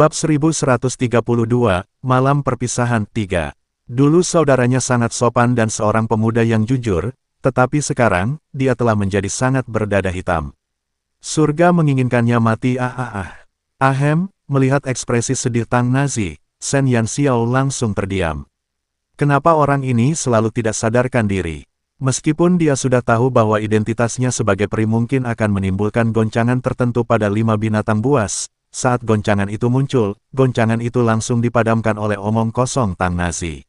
Bab 1132, Malam Perpisahan 3. Dulu saudaranya sangat sopan dan seorang pemuda yang jujur, tetapi sekarang, dia telah menjadi sangat berdada hitam. Surga menginginkannya mati. Ahem, melihat ekspresi sedih Tang Nazi, Shen Yanxiao langsung terdiam. Kenapa orang ini selalu tidak sadarkan diri? Meskipun dia sudah tahu bahwa identitasnya sebagai peri mungkin akan menimbulkan goncangan tertentu pada 5 binatang buas, saat goncangan itu muncul, goncangan itu langsung dipadamkan oleh omong kosong Tang Nazi.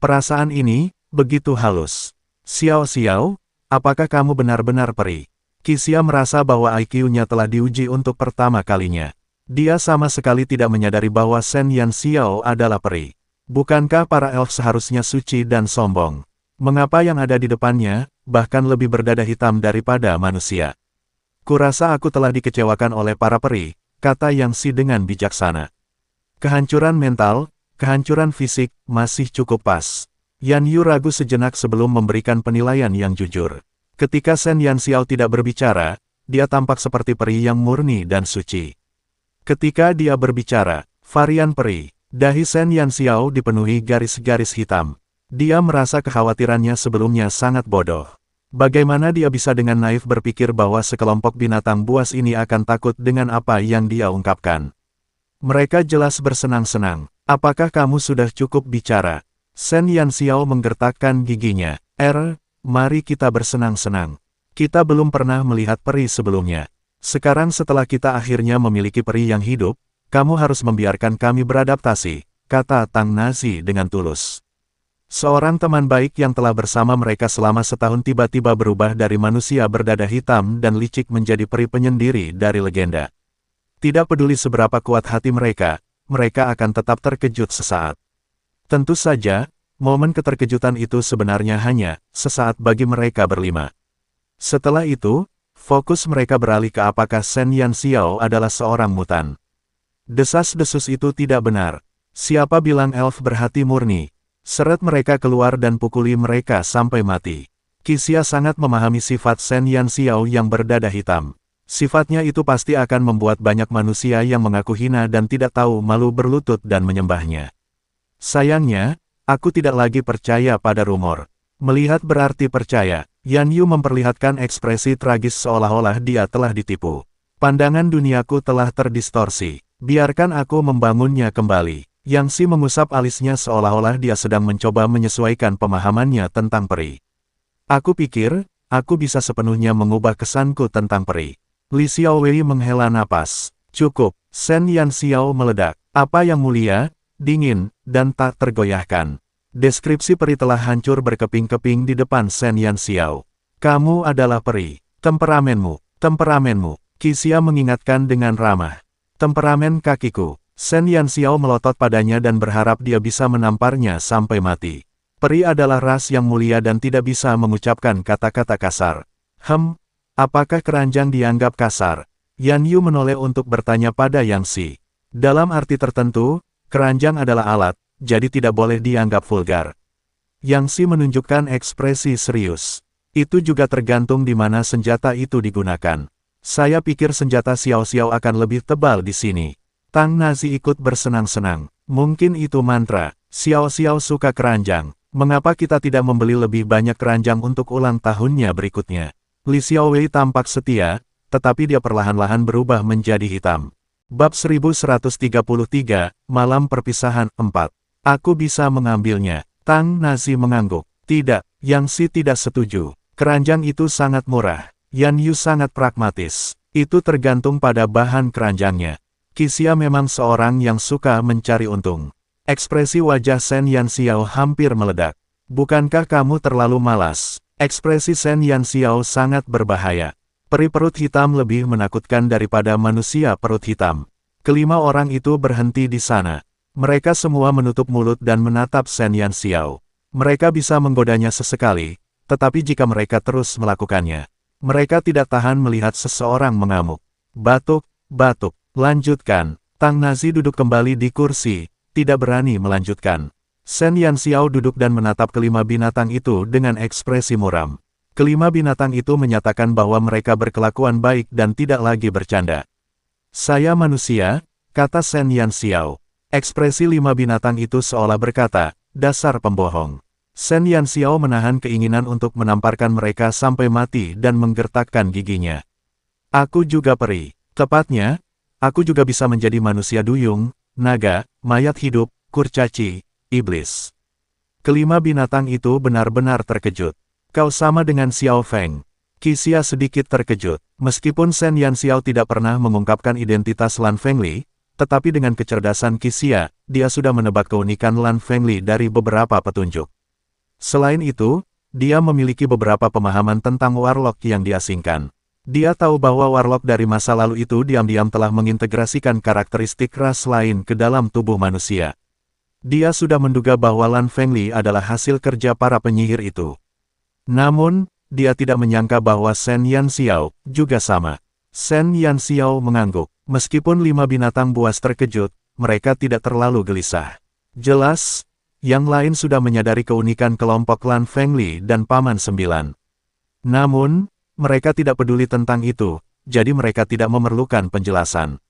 Perasaan ini, begitu halus. Xiao, apakah kamu benar-benar peri? Qixia merasa bahwa IQ-nya telah diuji untuk pertama kalinya. Dia sama sekali tidak menyadari bahwa Shen Yanxiao adalah peri. Bukankah para elf seharusnya suci dan sombong? Mengapa yang ada di depannya, bahkan lebih berdada hitam daripada manusia? Kurasa aku telah dikecewakan oleh para peri, kata Yang Si dengan bijaksana. Kehancuran mental, kehancuran fisik, masih cukup pas. Yan Yu ragu sejenak sebelum memberikan penilaian yang jujur. Ketika Shen Yanxiao tidak berbicara, dia tampak seperti peri yang murni dan suci. Ketika dia berbicara, varian peri, dahi Shen Yanxiao dipenuhi garis-garis hitam. Dia merasa kekhawatirannya sebelumnya sangat bodoh. Bagaimana dia bisa dengan naif berpikir bahwa sekelompok binatang buas ini akan takut dengan apa yang dia ungkapkan? Mereka jelas bersenang-senang. Apakah kamu sudah cukup bicara? Shen Yanxiao menggertakkan giginya. Mari kita bersenang-senang. Kita belum pernah melihat peri sebelumnya. Sekarang setelah kita akhirnya memiliki peri yang hidup, kamu harus membiarkan kami beradaptasi, kata Tang Nazi dengan tulus. Seorang teman baik yang telah bersama mereka selama setahun tiba-tiba berubah dari manusia berdada hitam dan licik menjadi peri penyendiri dari legenda. Tidak peduli seberapa kuat hati mereka, mereka akan tetap terkejut sesaat. Tentu saja, momen keterkejutan itu sebenarnya hanya sesaat bagi mereka berlima. Setelah itu, fokus mereka beralih ke apakah Shen Yanxiao adalah seorang mutan. Desas-desus itu tidak benar. Siapa bilang elf berhati murni? Seret mereka keluar dan pukuli mereka sampai mati. Qixia sangat memahami sifat Shen Yanxiao yang berdada hitam. Sifatnya itu pasti akan membuat banyak manusia yang mengaku hina dan tidak tahu malu berlutut dan menyembahnya. Sayangnya, aku tidak lagi percaya pada rumor. Melihat berarti percaya. Yan Yu memperlihatkan ekspresi tragis seolah-olah dia telah ditipu. Pandangan duniaku telah terdistorsi. Biarkan aku membangunnya kembali. Yang Si mengusap alisnya seolah-olah dia sedang mencoba menyesuaikan pemahamannya tentang peri. Aku pikir, aku bisa sepenuhnya mengubah kesanku tentang peri. Li Xiaowei menghela napas. Cukup, Shen Yanxiao meledak. Apa yang mulia, dingin, dan tak tergoyahkan. Deskripsi peri telah hancur berkeping-keping di depan Shen Yanxiao. Kamu adalah peri. Temperamenmu. Qixia mengingatkan dengan ramah. Temperamen kakiku. Shen Yanxiao melotot padanya dan berharap dia bisa menamparnya sampai mati. Peri adalah ras yang mulia dan tidak bisa mengucapkan kata-kata kasar. Apakah keranjang dianggap kasar? Yan Yu menoleh untuk bertanya pada Yang Si. Dalam arti tertentu, keranjang adalah alat, jadi tidak boleh dianggap vulgar. Yang Si menunjukkan ekspresi serius. Itu juga tergantung di mana senjata itu digunakan. Saya pikir senjata Xiao akan lebih tebal di sini. Tang Nazi ikut bersenang-senang. Mungkin itu mantra. Xiao suka keranjang. Mengapa kita tidak membeli lebih banyak keranjang untuk ulang tahunnya berikutnya? Li Xiaowei tampak setia, tetapi dia perlahan-lahan berubah menjadi hitam. Bab 1133, Malam Perpisahan 4. Aku bisa mengambilnya. Tang Nazi mengangguk. Tidak, Yang Si tidak setuju. Keranjang itu sangat murah. Yan Yu sangat pragmatis. Itu tergantung pada bahan keranjangnya. Qixia memang seorang yang suka mencari untung. Ekspresi wajah Shen Yanxiao hampir meledak. Bukankah kamu terlalu malas? Ekspresi Shen Yanxiao sangat berbahaya. Peri perut hitam lebih menakutkan daripada manusia perut hitam. Kelima orang itu berhenti di sana. Mereka semua menutup mulut dan menatap Shen Yanxiao. Mereka bisa menggodanya sesekali, tetapi jika mereka terus melakukannya, mereka tidak tahan melihat seseorang mengamuk. Batuk. Lanjutkan. Tang Nazi duduk kembali di kursi, tidak berani melanjutkan. Shen Yanxiao duduk dan menatap kelima binatang itu dengan ekspresi muram. Kelima binatang itu menyatakan bahwa mereka berkelakuan baik dan tidak lagi bercanda. Saya manusia, kata Shen Yanxiao. Ekspresi 5 binatang itu seolah berkata, dasar pembohong. Shen Yanxiao menahan keinginan untuk menamparkan mereka sampai mati dan menggertakkan giginya. Aku juga peri. Tepatnya, aku juga bisa menjadi manusia duyung, naga, mayat hidup, kurcaci, iblis. Kelima binatang itu benar-benar terkejut. Kau sama dengan Xiao Feng. Qixia sedikit terkejut. Meskipun Shen Yanxiao tidak pernah mengungkapkan identitas Lan Fengli, tetapi dengan kecerdasan Qixia, dia sudah menebak keunikan Lan Fengli dari beberapa petunjuk. Selain itu, dia memiliki beberapa pemahaman tentang warlock yang diasingkan. Dia tahu bahwa warlock dari masa lalu itu diam-diam telah mengintegrasikan karakteristik ras lain ke dalam tubuh manusia. Dia sudah menduga bahwa Lan Fengli adalah hasil kerja para penyihir itu. Namun, dia tidak menyangka bahwa Shen Yanxiao juga sama. Shen Yanxiao mengangguk. Meskipun 5 binatang buas terkejut, mereka tidak terlalu gelisah. Jelas, yang lain sudah menyadari keunikan kelompok Lan Fengli dan Paman Sembilan. Namun, mereka tidak peduli tentang itu, jadi mereka tidak memerlukan penjelasan.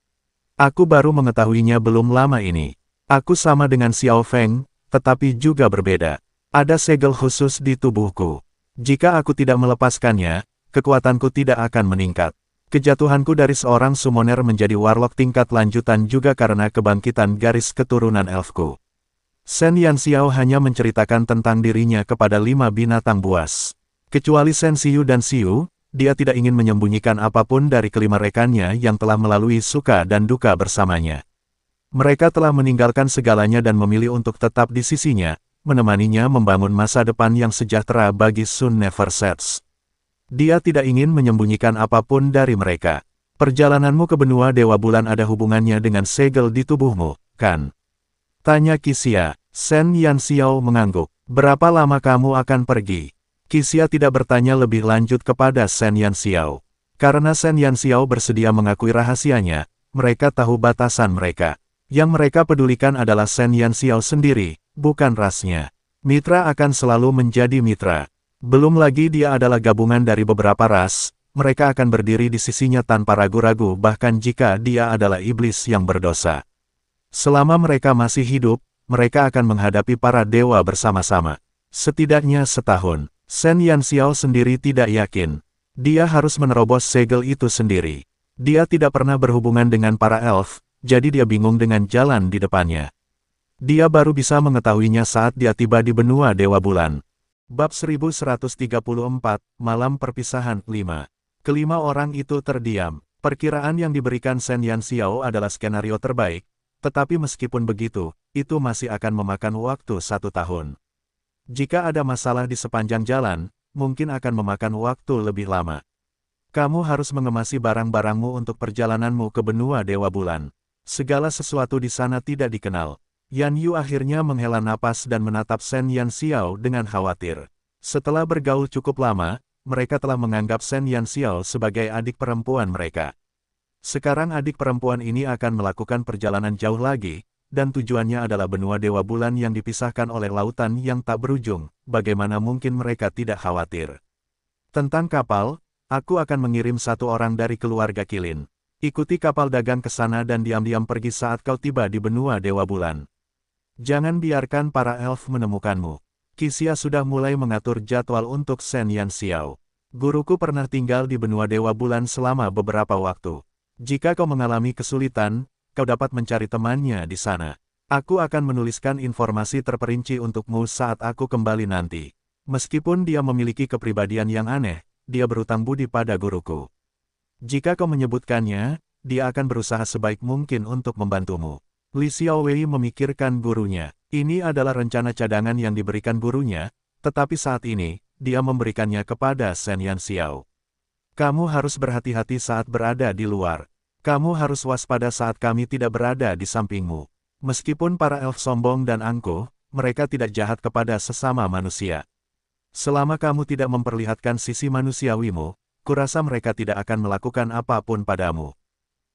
Aku baru mengetahuinya belum lama ini. Aku sama dengan Xiao Feng, tetapi juga berbeda. Ada segel khusus di tubuhku. Jika aku tidak melepaskannya, kekuatanku tidak akan meningkat. Kejatuhanku dari seorang summoner menjadi warlock tingkat lanjutan juga karena kebangkitan garis keturunan elfku. Shen Yanxiao hanya menceritakan tentang dirinya kepada 5 binatang buas. Kecuali Shen Xiu dan Xiu, dia tidak ingin menyembunyikan apapun dari kelima rekannya yang telah melalui suka dan duka bersamanya. Mereka telah meninggalkan segalanya dan memilih untuk tetap di sisinya, menemaninya membangun masa depan yang sejahtera bagi Sun Never Sets. Dia tidak ingin menyembunyikan apapun dari mereka. Perjalananmu ke benua Dewa Bulan ada hubungannya dengan segel di tubuhmu, kan? Tanya Qixia. Shen Yanxiao mengangguk. Berapa lama kamu akan pergi? Qixia tidak bertanya lebih lanjut kepada Shen Yanxiao. Karena Shen Yanxiao bersedia mengakui rahasianya, mereka tahu batasan mereka. Yang mereka pedulikan adalah Shen Yanxiao sendiri, bukan rasnya. Mitra akan selalu menjadi mitra. Belum lagi dia adalah gabungan dari beberapa ras, mereka akan berdiri di sisinya tanpa ragu-ragu bahkan jika dia adalah iblis yang berdosa. Selama mereka masih hidup, mereka akan menghadapi para dewa bersama-sama. Setidaknya setahun. Shen Yanxiao sendiri tidak yakin. Dia harus menerobos segel itu sendiri. Dia tidak pernah berhubungan dengan para elf, jadi dia bingung dengan jalan di depannya. Dia baru bisa mengetahuinya saat dia tiba di benua Dewa Bulan. Bab 1134, Malam Perpisahan 5. Kelima orang itu terdiam. Perkiraan yang diberikan Shen Yanxiao adalah skenario terbaik, tetapi meskipun begitu, itu masih akan memakan waktu 1 tahun. Jika ada masalah di sepanjang jalan, mungkin akan memakan waktu lebih lama. Kamu harus mengemasi barang-barangmu untuk perjalananmu ke benua Dewa Bulan. Segala sesuatu di sana tidak dikenal. Yan Yu akhirnya menghela napas dan menatap Shen Yanxiao dengan khawatir. Setelah bergaul cukup lama, mereka telah menganggap Shen Yanxiao sebagai adik perempuan mereka. Sekarang adik perempuan ini akan melakukan perjalanan jauh lagi, dan tujuannya adalah benua Dewa Bulan yang dipisahkan oleh lautan yang tak berujung. Bagaimana mungkin mereka tidak khawatir? Tentang kapal, aku akan mengirim 1 orang dari keluarga Qilin. Ikuti kapal dagang ke sana dan diam-diam pergi saat kau tiba di benua Dewa Bulan. Jangan biarkan para elf menemukanmu. Qixia sudah mulai mengatur jadwal untuk Shen Yanxiao. Guruku pernah tinggal di benua Dewa Bulan selama beberapa waktu. Jika kau mengalami kesulitan, kau dapat mencari temannya di sana. Aku akan menuliskan informasi terperinci untukmu saat aku kembali nanti. Meskipun dia memiliki kepribadian yang aneh, dia berutang budi pada guruku. Jika kau menyebutkannya, dia akan berusaha sebaik mungkin untuk membantumu. Li Xiaowei memikirkan gurunya. Ini adalah rencana cadangan yang diberikan gurunya, tetapi saat ini, dia memberikannya kepada Shen Yanxiao. Kamu harus berhati-hati saat berada di luar. Kamu harus waspada saat kami tidak berada di sampingmu. Meskipun para elf sombong dan angkuh, mereka tidak jahat kepada sesama manusia. Selama kamu tidak memperlihatkan sisi manusiawimu, kurasa mereka tidak akan melakukan apapun padamu.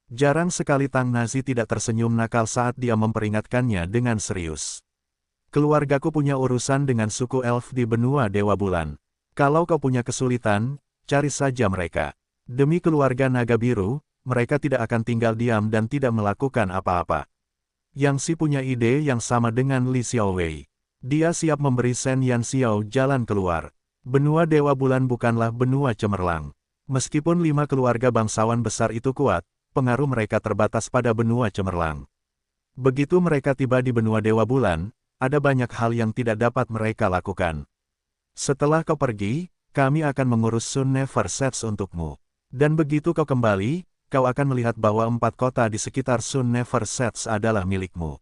Jarang sekali Tang Nazi tidak tersenyum nakal saat dia memperingatkannya dengan serius. Keluargaku punya urusan dengan suku elf di benua Dewa Bulan. Kalau kau punya kesulitan, cari saja mereka. Demi keluarga Naga Biru, mereka tidak akan tinggal diam dan tidak melakukan apa-apa. Yang Si punya ide yang sama dengan Li Xiaowei. Dia siap memberi Shen Yanxiao jalan keluar. Benua Dewa Bulan bukanlah benua cemerlang. Meskipun 5 keluarga bangsawan besar itu kuat, pengaruh mereka terbatas pada benua cemerlang. Begitu mereka tiba di benua Dewa Bulan, ada banyak hal yang tidak dapat mereka lakukan. Setelah kau pergi, kami akan mengurus Sun Never Sets untukmu. Dan begitu kau kembali, kau akan melihat bahwa 4 kota di sekitar Sun Never Sets adalah milikmu.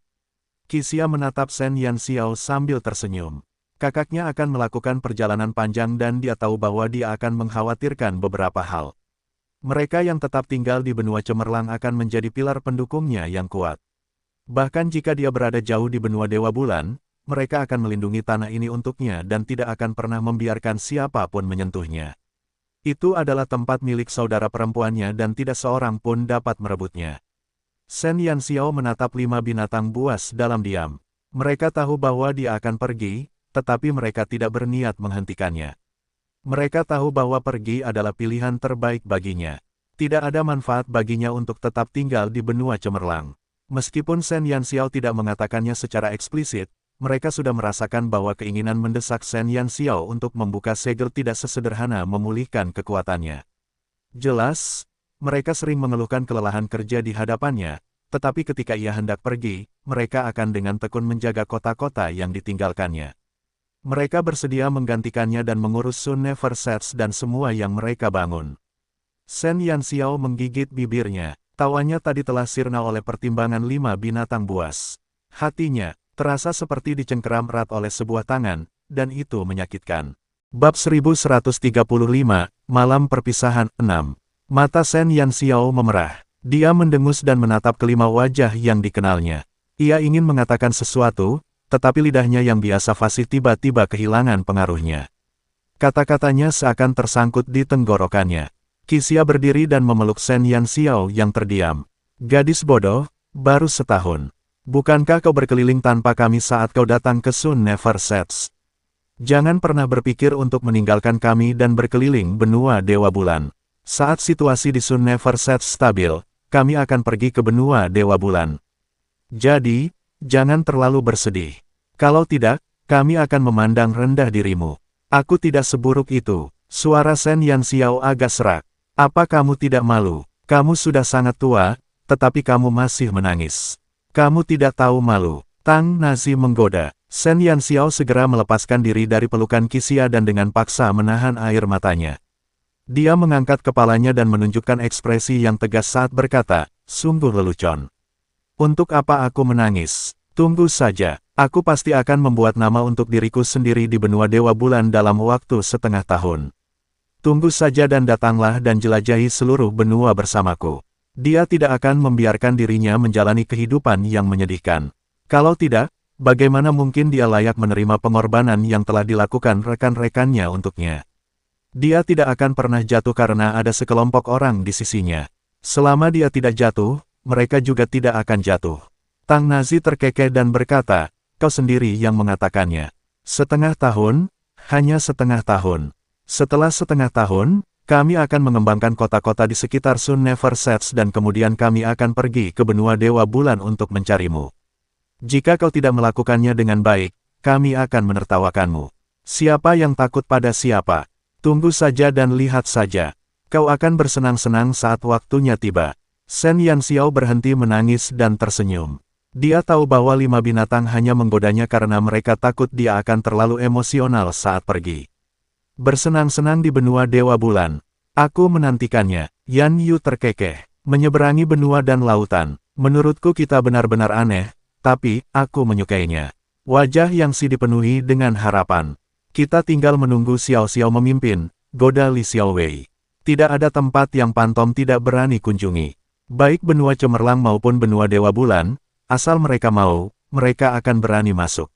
Qixia menatap Shen Yanxiao sambil tersenyum. Kakaknya akan melakukan perjalanan panjang dan dia tahu bahwa dia akan mengkhawatirkan beberapa hal. Mereka yang tetap tinggal di benua cemerlang akan menjadi pilar pendukungnya yang kuat. Bahkan jika dia berada jauh di benua Dewa Bulan, mereka akan melindungi tanah ini untuknya dan tidak akan pernah membiarkan siapapun menyentuhnya. Itu adalah tempat milik saudara perempuannya dan tidak seorang pun dapat merebutnya. Shen Yanxiao menatap 5 binatang buas dalam diam. Mereka tahu bahwa dia akan pergi, tetapi mereka tidak berniat menghentikannya. Mereka tahu bahwa pergi adalah pilihan terbaik baginya. Tidak ada manfaat baginya untuk tetap tinggal di benua cemerlang. Meskipun Shen Yanxiao tidak mengatakannya secara eksplisit, mereka sudah merasakan bahwa keinginan mendesak Shen Yanxiao untuk membuka segel tidak sesederhana memulihkan kekuatannya. Jelas, mereka sering mengeluhkan kelelahan kerja di hadapannya, tetapi ketika ia hendak pergi, mereka akan dengan tekun menjaga kota-kota yang ditinggalkannya. Mereka bersedia menggantikannya dan mengurus Sun Never Sets dan semua yang mereka bangun. Shen Yanxiao menggigit bibirnya. Tawanya tadi telah sirna oleh pertimbangan 5 binatang buas. Hatinya terasa seperti dicengkeram erat oleh sebuah tangan, dan itu menyakitkan. Bab 1135, Malam Perpisahan 6. Mata Shen Yanxiao memerah. Dia mendengus dan menatap kelima wajah yang dikenalnya. Ia ingin mengatakan sesuatu, tetapi lidahnya yang biasa fasih tiba-tiba kehilangan pengaruhnya. Kata-katanya seakan tersangkut di tenggorokannya. Qixia berdiri dan memeluk Shen Yanxiao yang terdiam. Gadis bodoh, baru setahun. Bukankah kau berkeliling tanpa kami saat kau datang ke Sun Never Sets? Jangan pernah berpikir untuk meninggalkan kami dan berkeliling benua Dewa Bulan. Saat situasi di Sun Never Sets stabil, kami akan pergi ke benua Dewa Bulan. Jadi, jangan terlalu bersedih. Kalau tidak, kami akan memandang rendah dirimu. Aku tidak seburuk itu. Suara Shen Yanxiao agak serak. Apa kamu tidak malu? Kamu sudah sangat tua, tetapi kamu masih menangis. Kamu tidak tahu malu. Tang Nazi menggoda. Shen Yanxiao segera melepaskan diri dari pelukan Qixia dan dengan paksa menahan air matanya. Dia mengangkat kepalanya dan menunjukkan ekspresi yang tegas saat berkata, sungguh lelucon. Untuk apa aku menangis? Tunggu saja, aku pasti akan membuat nama untuk diriku sendiri di benua Dewa Bulan dalam waktu setengah tahun. Tunggu saja dan datanglah dan jelajahi seluruh benua bersamaku. Dia tidak akan membiarkan dirinya menjalani kehidupan yang menyedihkan. Kalau tidak, bagaimana mungkin dia layak menerima pengorbanan yang telah dilakukan rekan-rekannya untuknya? Dia tidak akan pernah jatuh karena ada sekelompok orang di sisinya. Selama dia tidak jatuh, mereka juga tidak akan jatuh. Tang Nazi terkekeh dan berkata, kau sendiri yang mengatakannya. Setengah tahun, hanya setengah tahun. Setelah setengah tahun, kami akan mengembangkan kota-kota di sekitar Sun Never Sets dan kemudian kami akan pergi ke benua Dewa Bulan untuk mencarimu. Jika kau tidak melakukannya dengan baik, kami akan menertawakanmu. Siapa yang takut pada siapa? Tunggu saja dan lihat saja. Kau akan bersenang-senang saat waktunya tiba. Shen Yanxiao berhenti menangis dan tersenyum. Dia tahu bahwa 5 binatang hanya menggodanya karena mereka takut dia akan terlalu emosional saat pergi. Bersenang-senang di benua Dewa Bulan. Aku menantikannya. Yan Yu terkekeh. Menyeberangi benua dan lautan. Menurutku kita benar-benar aneh, tapi aku menyukainya. Wajah yang Si dipenuhi dengan harapan. Kita tinggal menunggu Xiao Xiao memimpin, goda Li Xiaowei. Tidak ada tempat yang Pantom tidak berani kunjungi. Baik benua cemerlang maupun benua Dewa Bulan, asal mereka mau, mereka akan berani masuk.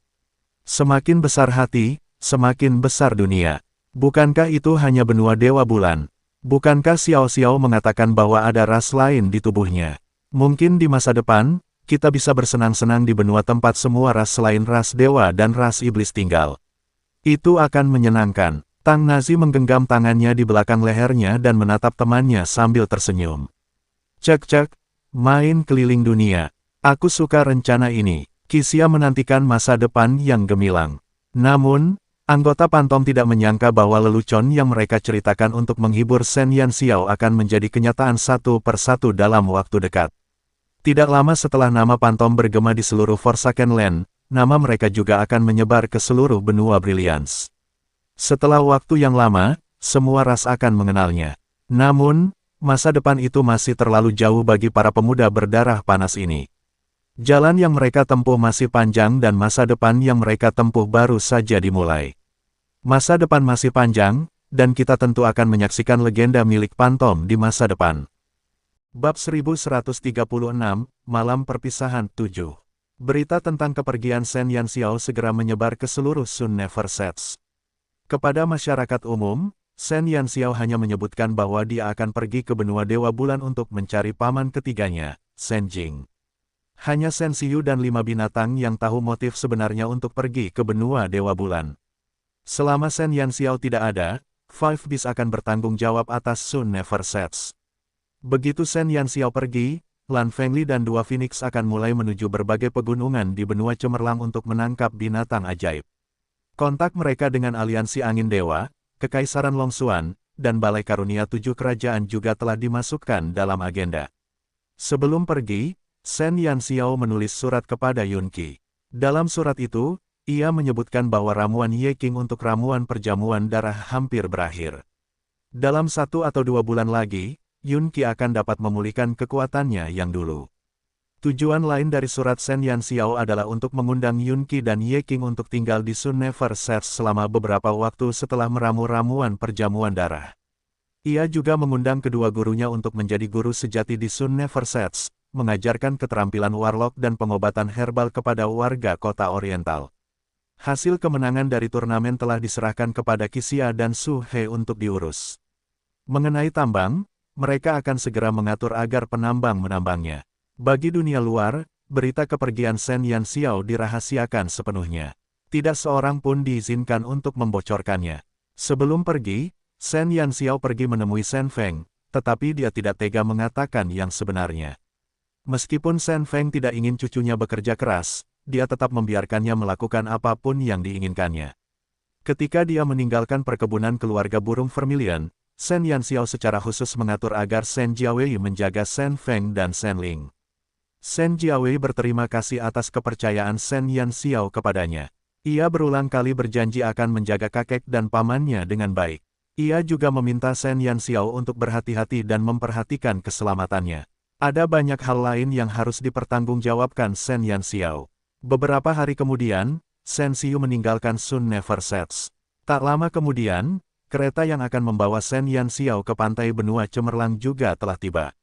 Semakin besar hati, semakin besar dunia. Bukankah itu hanya benua Dewa Bulan? Bukankah Xiao Xiao mengatakan bahwa ada ras lain di tubuhnya? Mungkin di masa depan, kita bisa bersenang-senang di benua tempat semua ras selain ras dewa dan ras iblis tinggal. Itu akan menyenangkan. Tang Nazi menggenggam tangannya di belakang lehernya dan menatap temannya sambil tersenyum. Cek, main keliling dunia. Aku suka rencana ini. Qixia menantikan masa depan yang gemilang. Namun, anggota Pantom tidak menyangka bahwa lelucon yang mereka ceritakan untuk menghibur Shen Yanxiao akan menjadi kenyataan satu persatu dalam waktu dekat. Tidak lama setelah nama Pantom bergema di seluruh Forsaken Land, nama mereka juga akan menyebar ke seluruh benua Brilliance. Setelah waktu yang lama, semua ras akan mengenalnya. Namun, masa depan itu masih terlalu jauh bagi para pemuda berdarah panas ini. Jalan yang mereka tempuh masih panjang dan masa depan yang mereka tempuh baru saja dimulai. Masa depan masih panjang, dan kita tentu akan menyaksikan legenda milik Pantom di masa depan. Bab 1136, Malam Perpisahan 7. Berita tentang kepergian Shen Yanxiao segera menyebar ke seluruh Sun Never Sets. Kepada masyarakat umum, Shen Yanxiao hanya menyebutkan bahwa dia akan pergi ke benua Dewa Bulan untuk mencari paman ketiganya, Shen Jing. Hanya Shen Xiu dan 5 binatang yang tahu motif sebenarnya untuk pergi ke benua Dewa Bulan. Selama Shen Yanxiao tidak ada, Five Beasts akan bertanggung jawab atas Sun Never Sets. Begitu Shen Yanxiao pergi, Lan Fengli dan 2 Phoenix akan mulai menuju berbagai pegunungan di benua cemerlang untuk menangkap binatang ajaib. Kontak mereka dengan Aliansi Angin Dewa, Kekaisaran Longxuan, dan Balai Karunia 7 Kerajaan juga telah dimasukkan dalam agenda. Sebelum pergi, Shen Yanxiao menulis surat kepada Yun Qi. Dalam surat itu, ia menyebutkan bahwa ramuan Ye King untuk ramuan perjamuan darah hampir berakhir. Dalam 1 atau 2 bulan lagi, Yun Qi akan dapat memulihkan kekuatannya yang dulu. Tujuan lain dari surat Shen Yanxiao adalah untuk mengundang Yun Qi dan Ye King untuk tinggal di Sun Never Sets selama beberapa waktu setelah meramu ramuan perjamuan darah. Ia juga mengundang kedua gurunya untuk menjadi guru sejati di Sun Never Sets, mengajarkan keterampilan warlock dan pengobatan herbal kepada warga kota Oriental. Hasil kemenangan dari turnamen telah diserahkan kepada Qixia dan Su He untuk diurus. Mengenai tambang, mereka akan segera mengatur agar penambang menambangnya. Bagi dunia luar, berita kepergian Shen Yanxiao dirahasiakan sepenuhnya. Tidak seorang pun diizinkan untuk membocorkannya. Sebelum pergi, Shen Yanxiao pergi menemui Shen Feng, tetapi dia tidak tega mengatakan yang sebenarnya. Meskipun Shen Feng tidak ingin cucunya bekerja keras, dia tetap membiarkannya melakukan apapun yang diinginkannya. Ketika dia meninggalkan perkebunan keluarga burung Vermilion, Shen Yanxiao secara khusus mengatur agar Shen Jiawei menjaga Shen Feng dan Shen Ling. Shen Jiawei berterima kasih atas kepercayaan Shen Yanxiao kepadanya. Ia berulang kali berjanji akan menjaga kakek dan pamannya dengan baik. Ia juga meminta Shen Yanxiao untuk berhati-hati dan memperhatikan keselamatannya. Ada banyak hal lain yang harus dipertanggungjawabkan Shen Yanxiao. Beberapa hari kemudian, Shen Xiu meninggalkan Sun Never Sets. Tak lama kemudian, kereta yang akan membawa Shen Yanxiao ke pantai benua cemerlang juga telah tiba.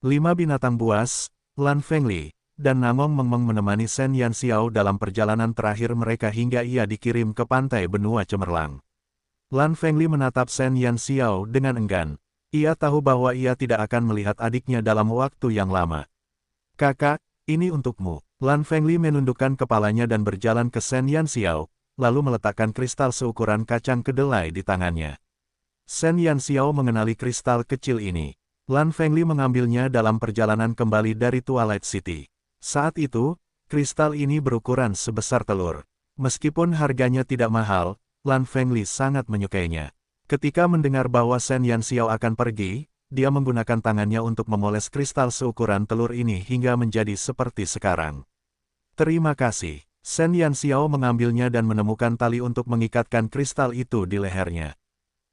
5 binatang buas, Lan Fengli, dan Namong Mengmeng menemani Shen Yanxiao dalam perjalanan terakhir mereka hingga ia dikirim ke pantai benua cemerlang. Lan Fengli menatap Shen Yanxiao dengan enggan. Ia tahu bahwa ia tidak akan melihat adiknya dalam waktu yang lama. "Kakak, ini untukmu." Lan Fengli menundukkan kepalanya dan berjalan ke Shen Yanxiao, lalu meletakkan kristal seukuran kacang kedelai di tangannya. Shen Yanxiao mengenali kristal kecil ini. Lan Fengli mengambilnya dalam perjalanan kembali dari Twilight City. Saat itu, kristal ini berukuran sebesar telur. Meskipun harganya tidak mahal, Lan Fengli sangat menyukainya. Ketika mendengar bahwa Shen Yanxiao akan pergi, dia menggunakan tangannya untuk memoles kristal seukuran telur ini hingga menjadi seperti sekarang. "Terima kasih." Shen Yanxiao mengambilnya dan menemukan tali untuk mengikatkan kristal itu di lehernya.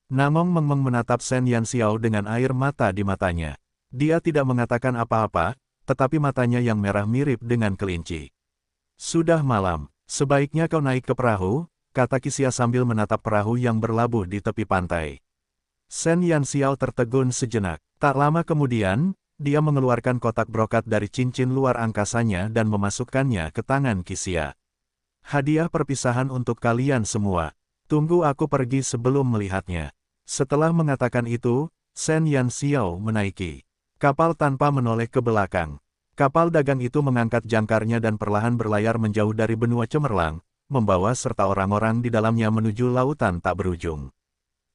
Namong Mengmeng menatap Shen Yanxiao dengan air mata di matanya. Dia tidak mengatakan apa-apa, tetapi matanya yang merah mirip dengan kelinci. "Sudah malam, sebaiknya kau naik ke perahu," kata Qixia sambil menatap perahu yang berlabuh di tepi pantai. Shen Yanxiao tertegun sejenak. Tak lama kemudian, dia mengeluarkan kotak brokat dari cincin luar angkasanya dan memasukkannya ke tangan Qixia. "Hadiah perpisahan untuk kalian semua. Tunggu aku pergi sebelum melihatnya." Setelah mengatakan itu, Shen Yanxiao menaiki kapal tanpa menoleh ke belakang. Kapal dagang itu mengangkat jangkarnya dan perlahan berlayar menjauh dari benua cemerlang, membawa serta orang-orang di dalamnya menuju lautan tak berujung.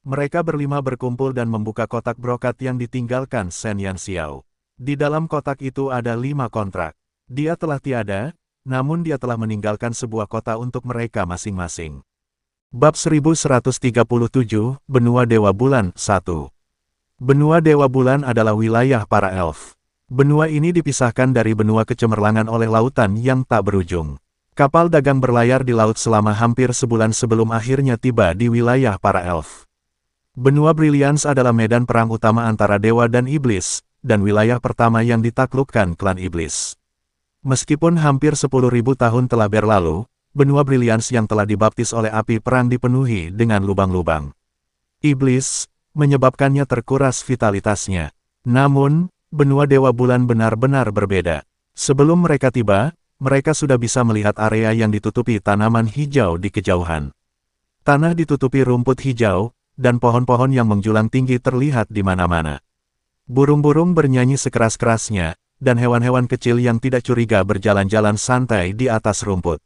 Mereka berlima berkumpul dan membuka kotak brokat yang ditinggalkan Shen Yanxiao. Di dalam kotak itu ada 5 kontrak. Dia telah tiada, namun dia telah meninggalkan sebuah kota untuk mereka masing-masing. Bab 1137, Benua Dewa Bulan 1. Benua Dewa Bulan adalah wilayah para elf. Benua ini dipisahkan dari benua kecemerlangan oleh lautan yang tak berujung. Kapal dagang berlayar di laut selama hampir sebulan sebelum akhirnya tiba di wilayah para elf. Benua Brilliance adalah medan perang utama antara dewa dan iblis, dan wilayah pertama yang ditaklukkan klan iblis. Meskipun hampir 10.000 tahun telah berlalu, benua Brilliance yang telah dibaptis oleh api perang dipenuhi dengan lubang-lubang. Iblis menyebabkannya terkuras vitalitasnya. Namun, benua Dewa Bulan benar-benar berbeda. Sebelum mereka tiba, mereka sudah bisa melihat area yang ditutupi tanaman hijau di kejauhan. Tanah ditutupi rumput hijau, dan pohon-pohon yang menjulang tinggi terlihat di mana-mana. Burung-burung bernyanyi sekeras-kerasnya, dan hewan-hewan kecil yang tidak curiga berjalan-jalan santai di atas rumput.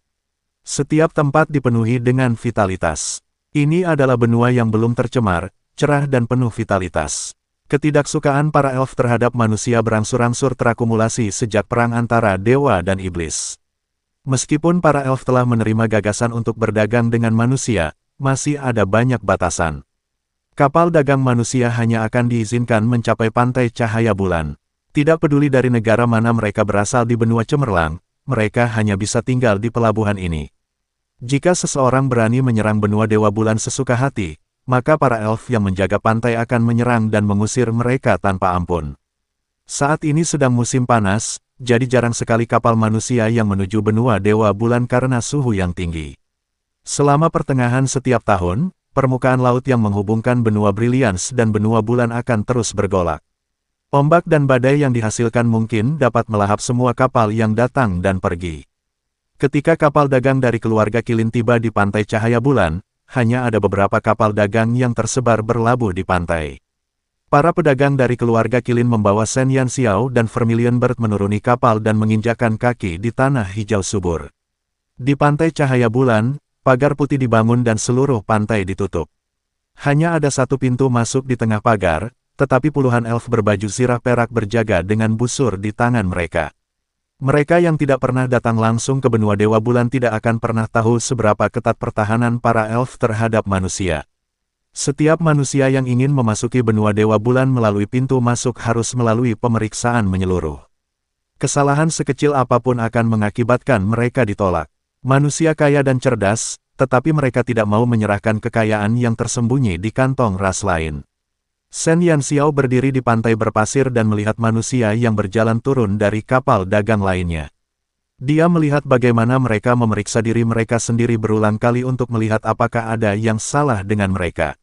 Setiap tempat dipenuhi dengan vitalitas. Ini adalah benua yang belum tercemar, cerah dan penuh vitalitas. Ketidaksukaan para elf terhadap manusia berangsur-angsur terakumulasi sejak perang antara dewa dan iblis. Meskipun para elf telah menerima gagasan untuk berdagang dengan manusia, masih ada banyak batasan. Kapal dagang manusia hanya akan diizinkan mencapai pantai cahaya bulan. Tidak peduli dari negara mana mereka berasal di benua cemerlang, mereka hanya bisa tinggal di pelabuhan ini. Jika seseorang berani menyerang benua Dewa Bulan sesuka hati, maka para elf yang menjaga pantai akan menyerang dan mengusir mereka tanpa ampun. Saat ini sedang musim panas, jadi jarang sekali kapal manusia yang menuju benua Dewa Bulan karena suhu yang tinggi. Selama pertengahan setiap tahun, permukaan laut yang menghubungkan benua Brilliance dan benua bulan akan terus bergolak. Ombak dan badai yang dihasilkan mungkin dapat melahap semua kapal yang datang dan pergi. Ketika kapal dagang dari keluarga Kilin tiba di pantai cahaya bulan, hanya ada beberapa kapal dagang yang tersebar berlabuh di pantai. Para pedagang dari keluarga Kilin membawa Shen Yan Xiao dan Vermilion Bird menuruni kapal dan menginjakan kaki di tanah hijau subur. Di pantai cahaya bulan, pagar putih dibangun dan seluruh pantai ditutup. Hanya ada satu pintu masuk di tengah pagar, tetapi puluhan elf berbaju zirah perak berjaga dengan busur di tangan mereka. Mereka yang tidak pernah datang langsung ke benua Dewa Bulan tidak akan pernah tahu seberapa ketat pertahanan para elf terhadap manusia. Setiap manusia yang ingin memasuki benua Dewa Bulan melalui pintu masuk harus melalui pemeriksaan menyeluruh. Kesalahan sekecil apapun akan mengakibatkan mereka ditolak. Manusia kaya dan cerdas, tetapi mereka tidak mau menyerahkan kekayaan yang tersembunyi di kantong ras lain. Shen Yan Xiao berdiri di pantai berpasir dan melihat manusia yang berjalan turun dari kapal dagang lainnya. Dia melihat bagaimana mereka memeriksa diri mereka sendiri berulang kali untuk melihat apakah ada yang salah dengan mereka.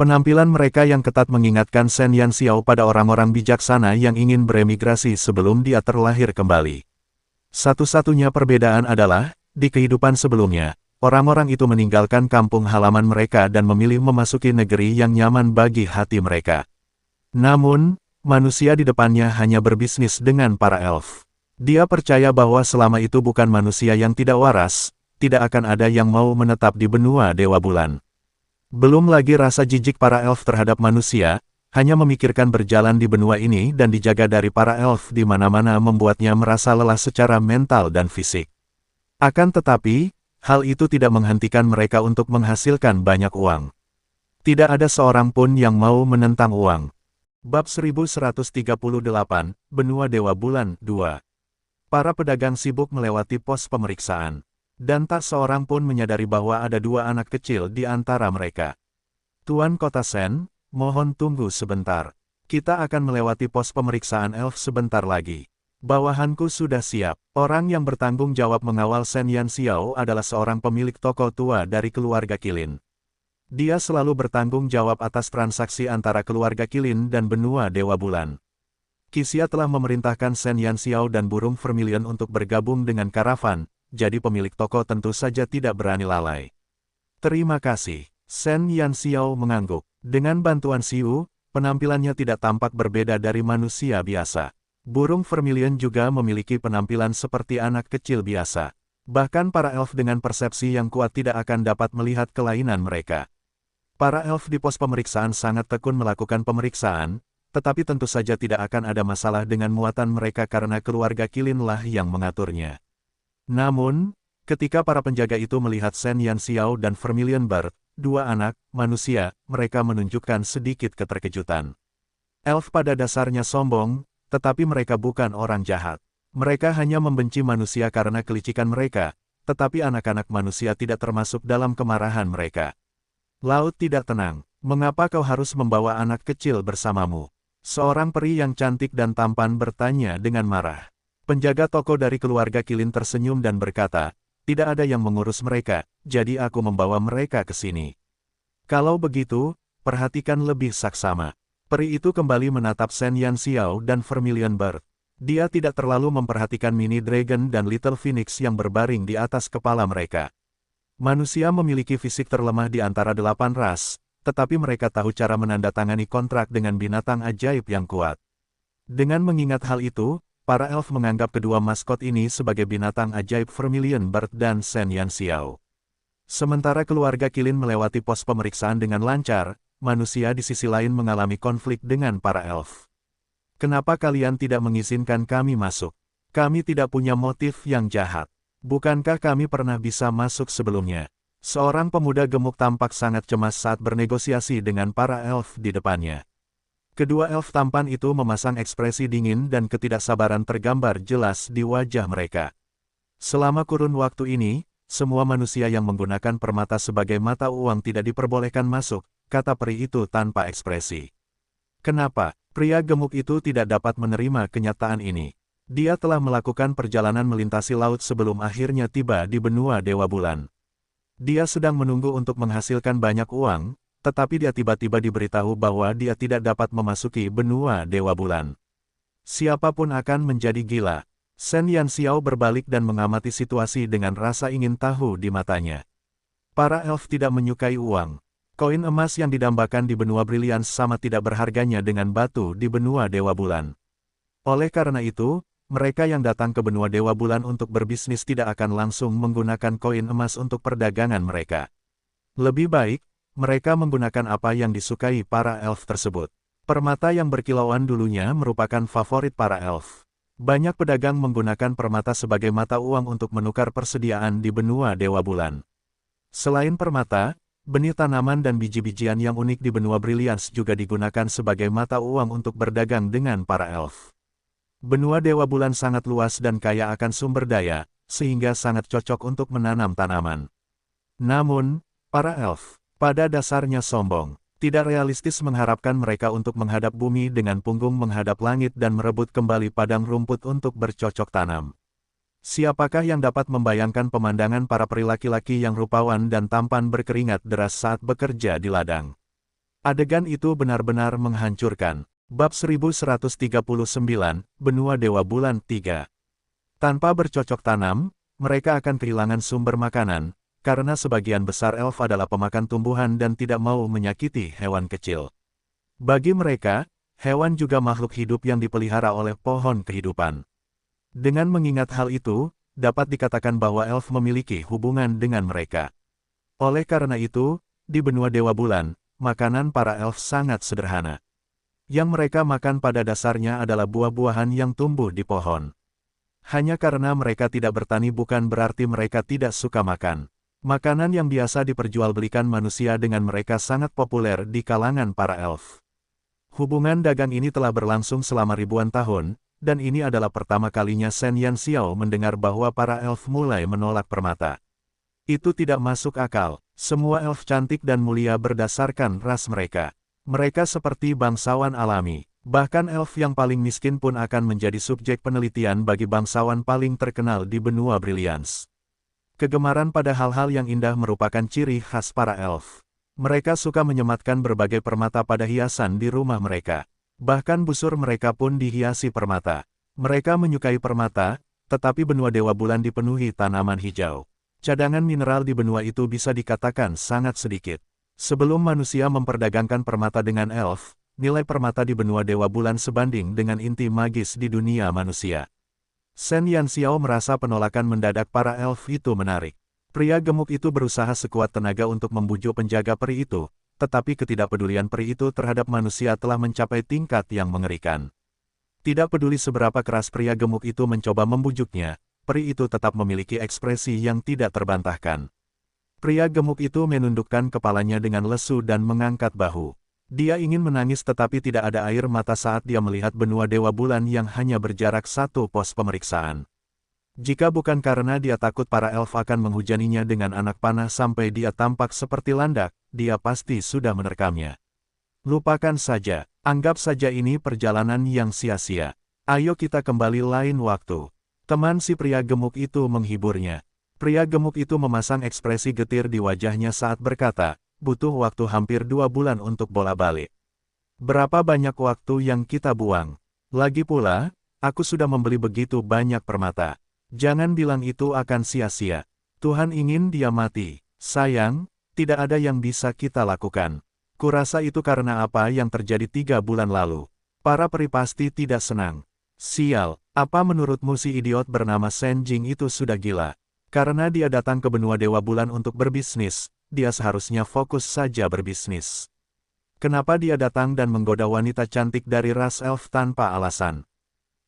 Penampilan mereka yang ketat mengingatkan Shen Yan Xiao pada orang-orang bijaksana yang ingin beremigrasi sebelum dia terlahir kembali. Satu-satunya perbedaan adalah, di kehidupan sebelumnya, orang-orang itu meninggalkan kampung halaman mereka dan memilih memasuki negeri yang nyaman bagi hati mereka. Namun, manusia di depannya hanya berbisnis dengan para elf. Dia percaya bahwa selama itu bukan manusia yang tidak waras, tidak akan ada yang mau menetap di benua Dewa Bulan. Belum lagi rasa jijik para elf terhadap manusia, hanya memikirkan berjalan di benua ini dan dijaga dari para elf di mana-mana membuatnya merasa lelah secara mental dan fisik. Akan tetapi, hal itu tidak menghentikan mereka untuk menghasilkan banyak uang. Tidak ada seorang pun yang mau menentang uang. Bab 1138, Benua Dewa Bulan 2. Para pedagang sibuk melewati pos pemeriksaan. Dan tak seorang pun menyadari bahwa ada dua anak kecil di antara mereka. Tuan Kota Shen, mohon tunggu sebentar. Kita akan melewati pos pemeriksaan elf sebentar lagi. Bawahanku sudah siap. Orang yang bertanggung jawab mengawal Shen Yan Xiao adalah seorang pemilik toko tua dari keluarga Kilin. Dia selalu bertanggung jawab atas transaksi antara keluarga Kilin dan benua Dewa Bulan. Qixia telah memerintahkan Shen Yan Xiao dan burung Vermilion untuk bergabung dengan karavan, jadi pemilik toko tentu saja tidak berani lalai. Terima kasih. Shen Yan Xiao mengangguk. Dengan bantuan Xiu, penampilannya tidak tampak berbeda dari manusia biasa. Burung Vermilion juga memiliki penampilan seperti anak kecil biasa. Bahkan para elf dengan persepsi yang kuat tidak akan dapat melihat kelainan mereka. Para elf di pos pemeriksaan sangat tekun melakukan pemeriksaan, tetapi tentu saja tidak akan ada masalah dengan muatan mereka karena keluarga Qilinlah yang mengaturnya. Namun, ketika para penjaga itu melihat Shen Yanxiao dan Vermilion Bird, dua anak manusia, mereka menunjukkan sedikit keterkejutan. Elf pada dasarnya sombong, tetapi mereka bukan orang jahat. Mereka hanya membenci manusia karena kelicikan mereka, tetapi anak-anak manusia tidak termasuk dalam kemarahan mereka. Laut tidak tenang. Mengapa kau harus membawa anak kecil bersamamu? Seorang peri yang cantik dan tampan bertanya dengan marah. Penjaga toko dari keluarga Qilin tersenyum dan berkata, tidak ada yang mengurus mereka, jadi aku membawa mereka ke sini. Kalau begitu, perhatikan lebih saksama. Peri itu kembali menatap Shen Yanxiao dan Vermilion Bird. Dia tidak terlalu memperhatikan Mini Dragon dan Little Phoenix yang berbaring di atas kepala mereka. Manusia memiliki fisik terlemah di antara 8 ras, tetapi mereka tahu cara menandatangani kontrak dengan binatang ajaib yang kuat. Dengan mengingat hal itu, para elf menganggap kedua maskot ini sebagai binatang ajaib Vermilion Bird dan Shen Yanxiao. Sementara keluarga Qilin melewati pos pemeriksaan dengan lancar, manusia di sisi lain mengalami konflik dengan para elf. Kenapa kalian tidak mengizinkan kami masuk? Kami tidak punya motif yang jahat. Bukankah kami pernah bisa masuk sebelumnya? Seorang pemuda gemuk tampak sangat cemas saat bernegosiasi dengan para elf di depannya. Kedua elf tampan itu memasang ekspresi dingin dan ketidaksabaran tergambar jelas di wajah mereka. Selama kurun waktu ini, semua manusia yang menggunakan permata sebagai mata uang tidak diperbolehkan masuk, kata peri itu tanpa ekspresi. Kenapa? Pria gemuk itu tidak dapat menerima kenyataan ini. Dia telah melakukan perjalanan melintasi laut sebelum akhirnya tiba di benua Dewa Bulan. Dia sedang menunggu untuk menghasilkan banyak uang, tetapi dia tiba-tiba diberitahu bahwa dia tidak dapat memasuki benua Dewa Bulan. Siapapun akan menjadi gila. Shen Yanxiao berbalik dan mengamati situasi dengan rasa ingin tahu di matanya. Para elf tidak menyukai uang. Koin emas yang didambakan di benua Brilliance sama tidak berharganya dengan batu di benua Dewa Bulan. Oleh karena itu, mereka yang datang ke benua Dewa Bulan untuk berbisnis tidak akan langsung menggunakan koin emas untuk perdagangan mereka. Lebih baik, mereka menggunakan apa yang disukai para elf tersebut. Permata yang berkilauan dulunya merupakan favorit para elf. Banyak pedagang menggunakan permata sebagai mata uang untuk menukar persediaan di benua Dewa Bulan. Selain permata, benih tanaman dan biji-bijian yang unik di benua Brilliance juga digunakan sebagai mata uang untuk berdagang dengan para elf. Benua Dewa Bulan sangat luas dan kaya akan sumber daya, sehingga sangat cocok untuk menanam tanaman. Namun, para elf, pada dasarnya sombong, tidak realistis mengharapkan mereka untuk menghadap bumi dengan punggung menghadap langit dan merebut kembali padang rumput untuk bercocok tanam. Siapakah yang dapat membayangkan pemandangan para peri laki-laki yang rupawan dan tampan berkeringat deras saat bekerja di ladang? Adegan itu benar-benar menghancurkan. Bab 1139, Benua Dewa Bulan 3. Tanpa bercocok tanam, mereka akan kehilangan sumber makanan, karena sebagian besar elf adalah pemakan tumbuhan dan tidak mau menyakiti hewan kecil. Bagi mereka, hewan juga makhluk hidup yang dipelihara oleh pohon kehidupan. Dengan mengingat hal itu, dapat dikatakan bahwa elf memiliki hubungan dengan mereka. Oleh karena itu, di benua Dewa Bulan, makanan para elf sangat sederhana. Yang mereka makan pada dasarnya adalah buah-buahan yang tumbuh di pohon. Hanya karena mereka tidak bertani bukan berarti mereka tidak suka makan. Makanan yang biasa diperjualbelikan manusia dengan mereka sangat populer di kalangan para elf. Hubungan dagang ini telah berlangsung selama ribuan tahun, dan ini adalah pertama kalinya Shen Yanxiao mendengar bahwa para elf mulai menolak permata. Itu tidak masuk akal. Semua elf cantik dan mulia berdasarkan ras mereka. Mereka seperti bangsawan alami. Bahkan elf yang paling miskin pun akan menjadi subjek penelitian bagi bangsawan paling terkenal di benua Brilliance. Kegemaran pada hal-hal yang indah merupakan ciri khas para elf. Mereka suka menyematkan berbagai permata pada hiasan di rumah mereka. Bahkan busur mereka pun dihiasi permata. Mereka menyukai permata, tetapi benua Dewa Bulan dipenuhi tanaman hijau. Cadangan mineral di benua itu bisa dikatakan sangat sedikit. Sebelum manusia memperdagangkan permata dengan elf, nilai permata di benua Dewa Bulan sebanding dengan inti magis di dunia manusia. Shen Yanxiao merasa penolakan mendadak para elf itu menarik. Pria gemuk itu berusaha sekuat tenaga untuk membujuk penjaga peri itu, tetapi ketidakpedulian peri itu terhadap manusia telah mencapai tingkat yang mengerikan. Tidak peduli seberapa keras pria gemuk itu mencoba membujuknya, peri itu tetap memiliki ekspresi yang tidak terbantahkan. Pria gemuk itu menundukkan kepalanya dengan lesu dan mengangkat bahu. Dia ingin menangis tetapi tidak ada air mata saat dia melihat benua Dewa Bulan yang hanya berjarak satu pos pemeriksaan. Jika bukan karena dia takut para elf akan menghujaninya dengan anak panah sampai dia tampak seperti landak, dia pasti sudah menerkamnya. Lupakan saja, anggap saja ini perjalanan yang sia-sia. Ayo kita kembali lain waktu. Teman si pria gemuk itu menghiburnya. Pria gemuk itu memasang ekspresi getir di wajahnya saat berkata, butuh waktu hampir 2 bulan untuk bola balik. Berapa banyak waktu yang kita buang? Lagi pula, aku sudah membeli begitu banyak permata. Jangan bilang itu akan sia-sia. Tuhan ingin dia mati. Sayang, tidak ada yang bisa kita lakukan. Kurasa itu karena apa yang terjadi 3 bulan lalu. Para peri pasti tidak senang. Sial, apa menurutmu si idiot bernama Sen Jing itu sudah gila? Karena dia datang ke benua Dewa Bulan untuk berbisnis, dia seharusnya fokus saja berbisnis. Kenapa dia datang dan menggoda wanita cantik dari ras elf tanpa alasan?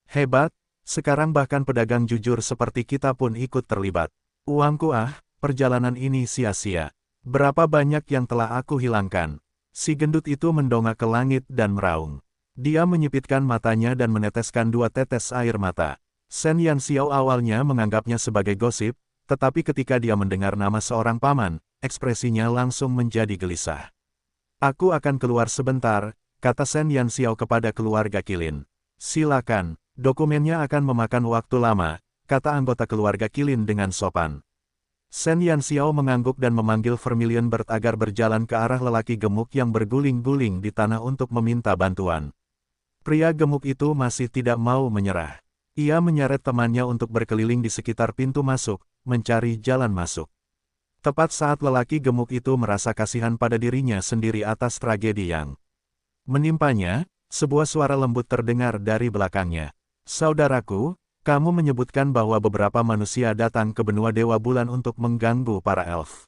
Hebat! Sekarang bahkan pedagang jujur seperti kita pun ikut terlibat. Uangku perjalanan ini sia-sia. Berapa banyak yang telah aku hilangkan. Si gendut itu mendongak ke langit dan meraung. Dia menyipitkan matanya dan meneteskan 2 tetes air mata. Sen Yanxiao awalnya menganggapnya sebagai gosip, tetapi ketika dia mendengar nama seorang paman, ekspresinya langsung menjadi gelisah. Aku akan keluar sebentar, kata Sen Yanxiao kepada keluarga Qilin. Silakan. Dokumennya akan memakan waktu lama, kata anggota keluarga Qilin dengan sopan. Sen Yanxiao mengangguk dan memanggil Vermilion Bird agar berjalan ke arah lelaki gemuk yang berguling-guling di tanah untuk meminta bantuan. Pria gemuk itu masih tidak mau menyerah. Ia menyeret temannya untuk berkeliling di sekitar pintu masuk, mencari jalan masuk. Tepat saat lelaki gemuk itu merasa kasihan pada dirinya sendiri atas tragedi yang menimpanya, sebuah suara lembut terdengar dari belakangnya. Saudaraku, kamu menyebutkan bahwa beberapa manusia datang ke benua Dewa Bulan untuk mengganggu para elf.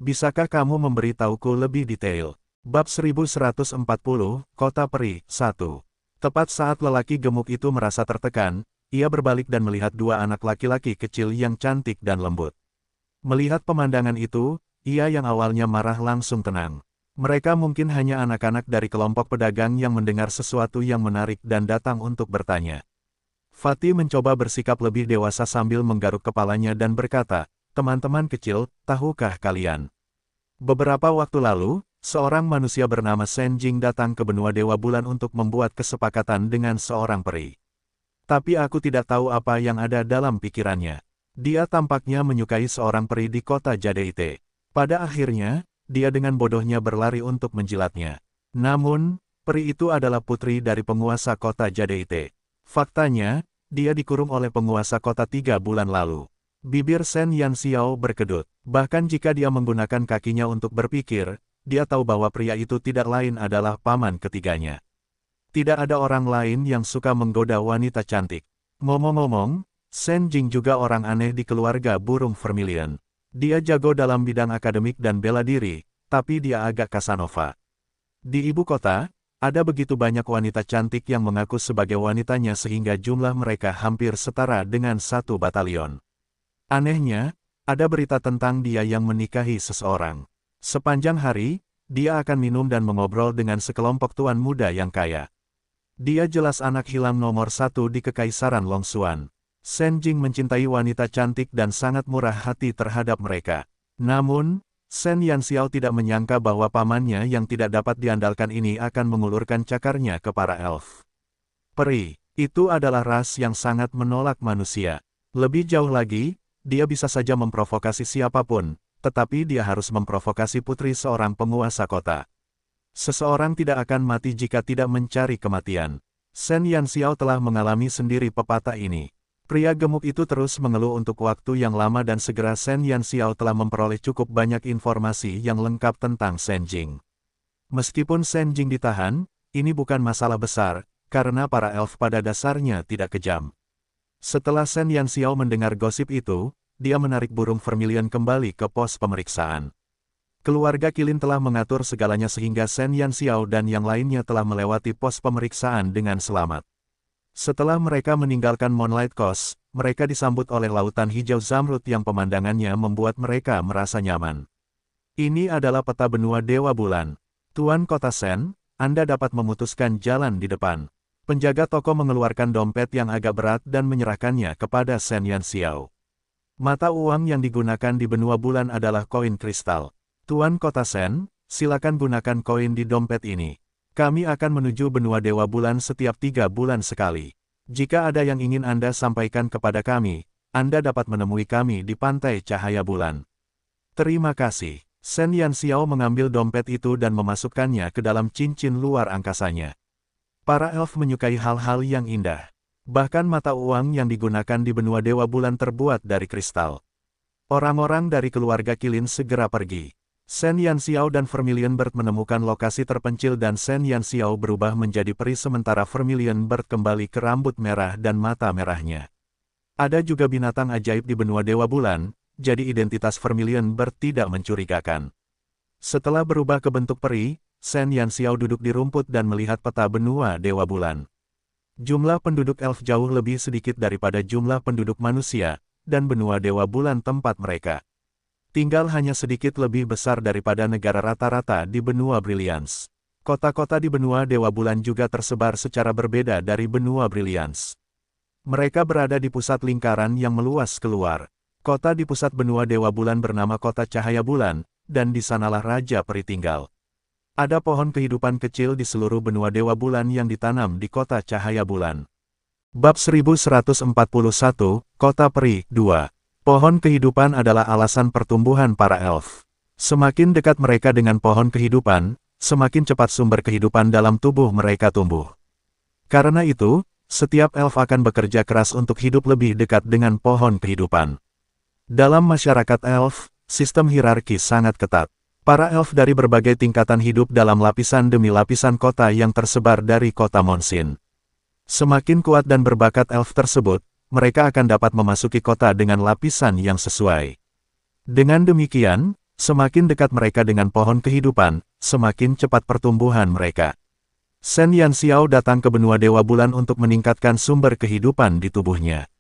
Bisakah kamu memberitahuku lebih detail? Bab 1140, Kota Peri, 1. Tepat saat lelaki gemuk itu merasa tertekan, ia berbalik dan melihat 2 anak laki-laki kecil yang cantik dan lembut. Melihat pemandangan itu, ia yang awalnya marah langsung tenang. Mereka mungkin hanya anak-anak dari kelompok pedagang yang mendengar sesuatu yang menarik dan datang untuk bertanya. Fatih mencoba bersikap lebih dewasa sambil menggaruk kepalanya dan berkata, teman-teman kecil, tahukah kalian? Beberapa waktu lalu, seorang manusia bernama Sen Jing datang ke benua Dewa Bulan untuk membuat kesepakatan dengan seorang peri. Tapi aku tidak tahu apa yang ada dalam pikirannya. Dia tampaknya menyukai seorang peri di kota Jadeite. Pada akhirnya, dia dengan bodohnya berlari untuk menjilatnya. Namun, peri itu adalah putri dari penguasa kota Jadeite. Faktanya, dia dikurung oleh penguasa kota 3 bulan lalu. Bibir Sen Yanxiao berkedut. Bahkan jika dia menggunakan kakinya untuk berpikir, dia tahu bahwa pria itu tidak lain adalah paman ketiganya. Tidak ada orang lain yang suka menggoda wanita cantik. Ngomong-ngomong, Sen Jing juga orang aneh di keluarga burung Vermilion. Dia jago dalam bidang akademik dan bela diri, tapi dia agak Casanova. Di ibu kota, ada begitu banyak wanita cantik yang mengaku sebagai wanitanya sehingga jumlah mereka hampir setara dengan 1 batalion. Anehnya, ada berita tentang dia yang menikahi seseorang. Sepanjang hari, dia akan minum dan mengobrol dengan sekelompok tuan muda yang kaya. Dia jelas anak hilang nomor 1 di Kekaisaran Longxuan. Sen Jing mencintai wanita cantik dan sangat murah hati terhadap mereka. Namun, Sen Yanxiao tidak menyangka bahwa pamannya yang tidak dapat diandalkan ini akan mengulurkan cakarnya ke para elf. Peri, itu adalah ras yang sangat menolak manusia. Lebih jauh lagi, dia bisa saja memprovokasi siapapun, tetapi dia harus memprovokasi putri seorang penguasa kota. Seseorang tidak akan mati jika tidak mencari kematian. Sen Yanxiao telah mengalami sendiri pepatah ini. Pria gemuk itu terus mengeluh untuk waktu yang lama dan segera Sen Yanxiao telah memperoleh cukup banyak informasi yang lengkap tentang Sen Jing. Meskipun Sen Jing ditahan, ini bukan masalah besar, karena para elf pada dasarnya tidak kejam. Setelah Sen Yanxiao mendengar gosip itu, dia menarik burung Vermilion kembali ke pos pemeriksaan. Keluarga Qilin telah mengatur segalanya sehingga Shen Yanxiao dan yang lainnya telah melewati pos pemeriksaan dengan selamat. Setelah mereka meninggalkan Moonlight Coast, mereka disambut oleh lautan hijau zamrud yang pemandangannya membuat mereka merasa nyaman. Ini adalah peta benua Dewa Bulan. Tuan Kota Shen, Anda dapat memutuskan jalan di depan. Penjaga toko mengeluarkan dompet yang agak berat dan menyerahkannya kepada Shen Yanxiao. Mata uang yang digunakan di benua bulan adalah koin kristal. Tuan Kota Shen, silakan gunakan koin di dompet ini. Kami akan menuju benua Dewa Bulan setiap 3 bulan sekali. Jika ada yang ingin Anda sampaikan kepada kami, Anda dapat menemui kami di Pantai Cahaya Bulan. Terima kasih. Shen Yanxiao mengambil dompet itu dan memasukkannya ke dalam cincin luar angkasanya. Para elf menyukai hal-hal yang indah. Bahkan mata uang yang digunakan di benua Dewa Bulan terbuat dari kristal. Orang-orang dari keluarga Qilin segera pergi. Shen Yanxiao dan Vermilion Bird menemukan lokasi terpencil dan Shen Yanxiao berubah menjadi peri sementara Vermilion Bird kembali ke rambut merah dan mata merahnya. Ada juga binatang ajaib di benua Dewa Bulan, jadi identitas Vermilion Bird tidak mencurigakan. Setelah berubah ke bentuk peri, Shen Yanxiao duduk di rumput dan melihat peta benua Dewa Bulan. Jumlah penduduk elf jauh lebih sedikit daripada jumlah penduduk manusia, dan benua Dewa Bulan tempat mereka tinggal hanya sedikit lebih besar daripada negara rata-rata di benua Brilliance. Kota-kota di benua Dewa Bulan juga tersebar secara berbeda dari benua Brilliance. Mereka berada di pusat lingkaran yang meluas keluar. Kota di pusat benua Dewa Bulan bernama Kota Cahaya Bulan, dan di sanalah Raja Peri tinggal. Ada pohon kehidupan kecil di seluruh benua Dewa Bulan yang ditanam di Kota Cahaya Bulan. Bab 1141, Kota Peri, 2. Pohon kehidupan adalah alasan pertumbuhan para elf. Semakin dekat mereka dengan pohon kehidupan, semakin cepat sumber kehidupan dalam tubuh mereka tumbuh. Karena itu, setiap elf akan bekerja keras untuk hidup lebih dekat dengan pohon kehidupan. Dalam masyarakat elf, sistem hierarki sangat ketat. Para elf dari berbagai tingkatan hidup dalam lapisan demi lapisan kota yang tersebar dari kota Monsin. Semakin kuat dan berbakat elf tersebut, mereka akan dapat memasuki kota dengan lapisan yang sesuai. Dengan demikian, semakin dekat mereka dengan pohon kehidupan, semakin cepat pertumbuhan mereka. Shen Yanxiao datang ke benua Dewa Bulan untuk meningkatkan sumber kehidupan di tubuhnya.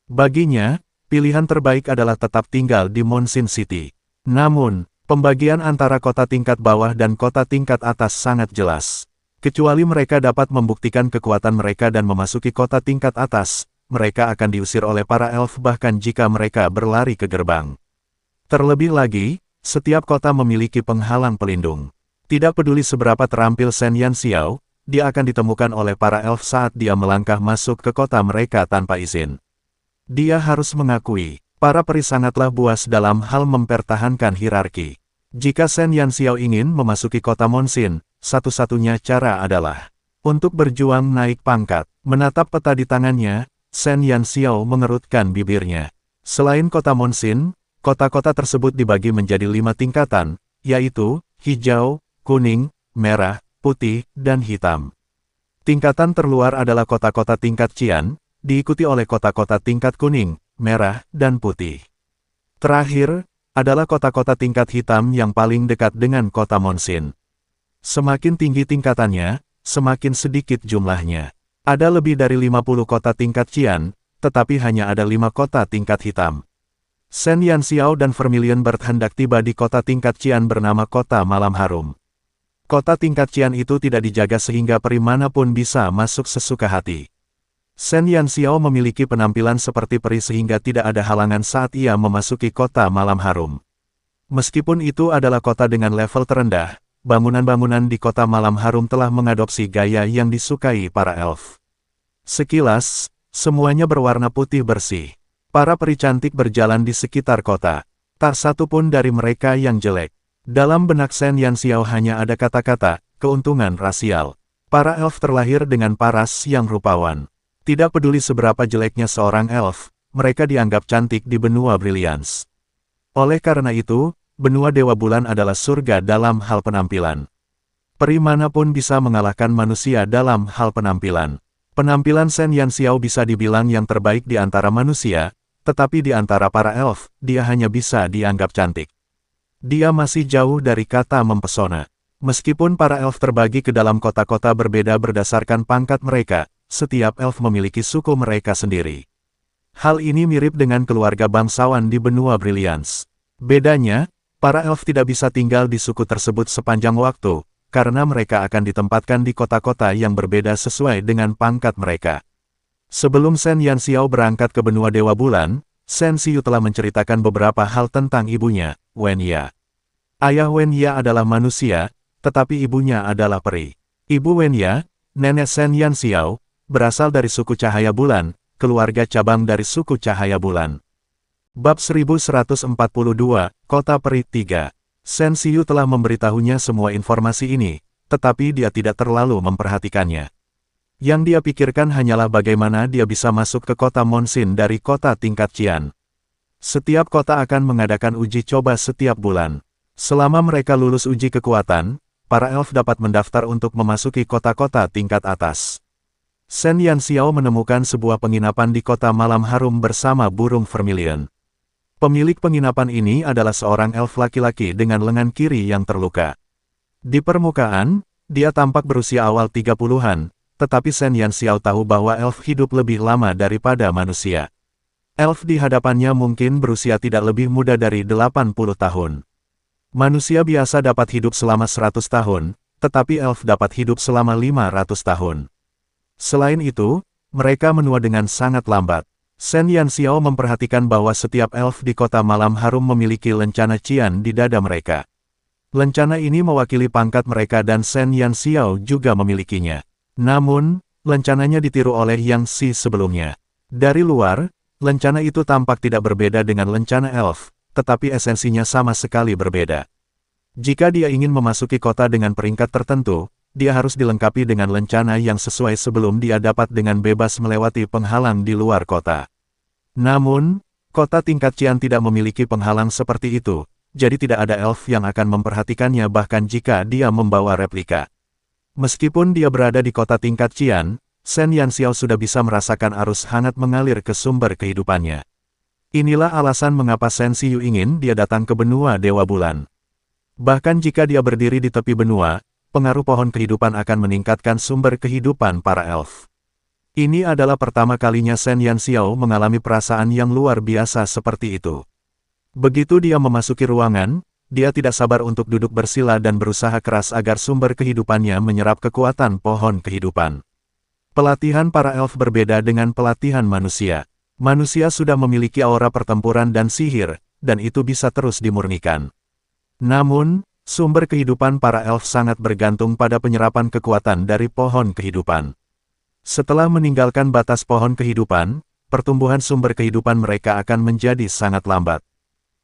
Baginya, pilihan terbaik adalah tetap tinggal di Monsin City. Namun, pembagian antara kota tingkat bawah dan kota tingkat atas sangat jelas. Kecuali mereka dapat membuktikan kekuatan mereka dan memasuki kota tingkat atas, mereka akan diusir oleh para elf bahkan jika mereka berlari ke gerbang. Terlebih lagi, setiap kota memiliki penghalang pelindung. Tidak peduli seberapa terampil Shen Yanxiao, dia akan ditemukan oleh para elf saat dia melangkah masuk ke kota mereka tanpa izin. Dia harus mengakui, para peri sangatlah buas dalam hal mempertahankan hierarki. Jika Shen Yanxiao ingin memasuki kota Monsin, satu-satunya cara adalah untuk berjuang naik pangkat. Menatap peta di tangannya, Shen Yanxiao mengerutkan bibirnya. Selain kota Monsin, kota-kota tersebut dibagi menjadi 5 tingkatan, yaitu hijau, kuning, merah, putih, dan hitam. Tingkatan terluar adalah kota-kota tingkat Qian, diikuti oleh kota-kota tingkat kuning, merah, dan putih. Terakhir, adalah kota-kota tingkat hitam yang paling dekat dengan kota Monsin. Semakin tinggi tingkatannya, semakin sedikit jumlahnya. Ada lebih dari 50 kota tingkat Qian, tetapi hanya ada 5 kota tingkat hitam. Shen Yanxiao dan Vermilion Bird hendak tiba di kota tingkat Qian bernama Kota Malam Harum. Kota tingkat Qian itu tidak dijaga sehingga peri manapun bisa masuk sesuka hati. Shen Yanxiao memiliki penampilan seperti peri sehingga tidak ada halangan saat ia memasuki Kota Malam Harum. Meskipun itu adalah kota dengan level terendah, bangunan-bangunan di Kota Malam Harum telah mengadopsi gaya yang disukai para elf. Sekilas, semuanya berwarna putih bersih. Para peri cantik berjalan di sekitar kota. Tak satu pun dari mereka yang jelek. Dalam benak Shen Yanxiao hanya ada kata-kata, keuntungan rasial. Para elf terlahir dengan paras yang rupawan. Tidak peduli seberapa jeleknya seorang elf, mereka dianggap cantik di benua Brilliance. Oleh karena itu, benua Dewa Bulan adalah surga dalam hal penampilan. Peri manapun bisa mengalahkan manusia dalam hal penampilan. Penampilan Shen Yanxiao bisa dibilang yang terbaik di antara manusia, tetapi di antara para elf, dia hanya bisa dianggap cantik. Dia masih jauh dari kata mempesona. Meskipun para elf terbagi ke dalam kota-kota berbeda berdasarkan pangkat mereka, setiap elf memiliki suku mereka sendiri. Hal ini mirip dengan keluarga bangsawan di benua Brilliance. Bedanya, para elf tidak bisa tinggal di suku tersebut sepanjang waktu, karena mereka akan ditempatkan di kota-kota yang berbeda sesuai dengan pangkat mereka. Sebelum Shen Yanxiao berangkat ke benua Dewa Bulan, Shen Xiu telah menceritakan beberapa hal tentang ibunya, Wen Ya. Ayah Wen Ya adalah manusia, tetapi ibunya adalah peri. Ibu Wen Ya, nenek Shen Yanxiao, berasal dari suku Cahaya Bulan, keluarga cabang dari suku Cahaya Bulan. Bab 1142, Kota Peri 3. Shen Xiu telah memberitahunya semua informasi ini, tetapi dia tidak terlalu memperhatikannya. Yang dia pikirkan hanyalah bagaimana dia bisa masuk ke kota Monsin dari kota tingkat Qian. Setiap kota akan mengadakan uji coba setiap bulan. Selama mereka lulus uji kekuatan, para elf dapat mendaftar untuk memasuki kota-kota tingkat atas. Shen Yanxiao menemukan sebuah penginapan di kota malam harum bersama burung vermilion. Pemilik penginapan ini adalah seorang elf laki-laki dengan lengan kiri yang terluka. Di permukaan, dia tampak berusia awal 30-an, tetapi Shen Yanxiao tahu bahwa elf hidup lebih lama daripada manusia. Elf di hadapannya mungkin berusia tidak lebih muda dari 80 tahun. Manusia biasa dapat hidup selama 100 tahun, tetapi elf dapat hidup selama 500 tahun. Selain itu, mereka menua dengan sangat lambat. Shen Yanxiao memperhatikan bahwa setiap elf di kota malam harum memiliki lencana Qian di dada mereka. Lencana ini mewakili pangkat mereka dan Shen Yanxiao juga memilikinya. Namun, lencananya ditiru oleh Yang Xi sebelumnya. Dari luar, lencana itu tampak tidak berbeda dengan lencana elf, tetapi esensinya sama sekali berbeda. Jika dia ingin memasuki kota dengan peringkat tertentu, dia harus dilengkapi dengan lencana yang sesuai sebelum dia dapat dengan bebas melewati penghalang di luar kota. Namun, kota tingkat Qian tidak memiliki penghalang seperti itu, jadi tidak ada elf yang akan memperhatikannya bahkan jika dia membawa replika. Meskipun dia berada di kota tingkat Qian, Shen Yanxiao sudah bisa merasakan arus hangat mengalir ke sumber kehidupannya. Inilah alasan mengapa Shen Xiu ingin dia datang ke benua Dewa Bulan. Bahkan jika dia berdiri di tepi benua, pengaruh pohon kehidupan akan meningkatkan sumber kehidupan para elf. Ini adalah pertama kalinya Shen Yanxiao mengalami perasaan yang luar biasa seperti itu. Begitu dia memasuki ruangan, dia tidak sabar untuk duduk bersila dan berusaha keras agar sumber kehidupannya menyerap kekuatan pohon kehidupan. Pelatihan para elf berbeda dengan pelatihan manusia. Manusia sudah memiliki aura pertempuran dan sihir, dan itu bisa terus dimurnikan. Namun, sumber kehidupan para elf sangat bergantung pada penyerapan kekuatan dari pohon kehidupan. Setelah meninggalkan batas pohon kehidupan, pertumbuhan sumber kehidupan mereka akan menjadi sangat lambat.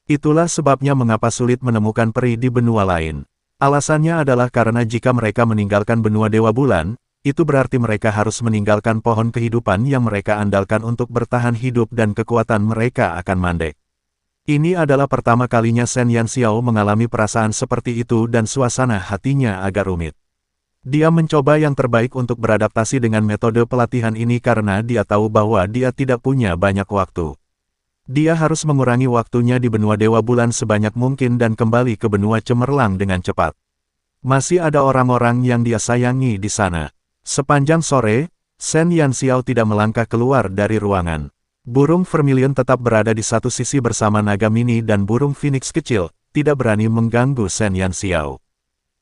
Itulah sebabnya mengapa sulit menemukan peri di benua lain. Alasannya adalah karena jika mereka meninggalkan benua Dewa Bulan, itu berarti mereka harus meninggalkan pohon kehidupan yang mereka andalkan untuk bertahan hidup dan kekuatan mereka akan mandek. Ini adalah pertama kalinya Shen Yanxiao mengalami perasaan seperti itu dan suasana hatinya agak rumit. Dia mencoba yang terbaik untuk beradaptasi dengan metode pelatihan ini karena dia tahu bahwa dia tidak punya banyak waktu. Dia harus mengurangi waktunya di benua Dewa Bulan sebanyak mungkin dan kembali ke benua Cemerlang dengan cepat. Masih ada orang-orang yang dia sayangi di sana. Sepanjang sore, Shen Yanxiao tidak melangkah keluar dari ruangan. Burung vermilion tetap berada di satu sisi bersama naga mini dan burung phoenix kecil, tidak berani mengganggu Shen Yanxiao.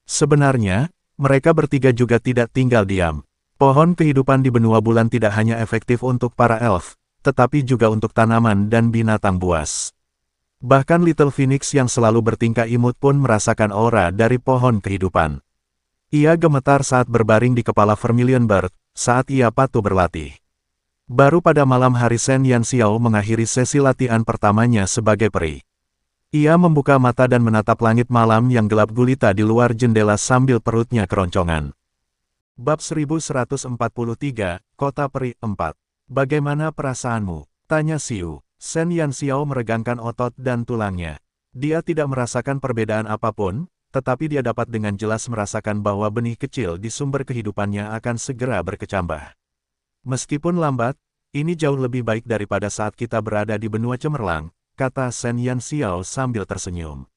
Sebenarnya, mereka bertiga juga tidak tinggal diam. Pohon kehidupan di benua bulan tidak hanya efektif untuk para elf, tetapi juga untuk tanaman dan binatang buas. Bahkan Little Phoenix yang selalu bertingkah imut pun merasakan aura dari pohon kehidupan. Ia gemetar saat berbaring di kepala Vermilion Bird, saat ia patuh berlatih. Baru pada malam hari Shen Yanxiao mengakhiri sesi latihan pertamanya sebagai peri. Ia membuka mata dan menatap langit malam yang gelap gulita di luar jendela sambil perutnya keroncongan. Bab 1143, Kota Peri 4. Bagaimana perasaanmu? Tanya Xiu. Shen Yanxiao meregangkan otot dan tulangnya. Dia tidak merasakan perbedaan apapun, tetapi dia dapat dengan jelas merasakan bahwa benih kecil di sumber kehidupannya akan segera berkecambah. Meskipun lambat, ini jauh lebih baik daripada saat kita berada di benua Cemerlang, kata Shen Yanxiao sambil tersenyum.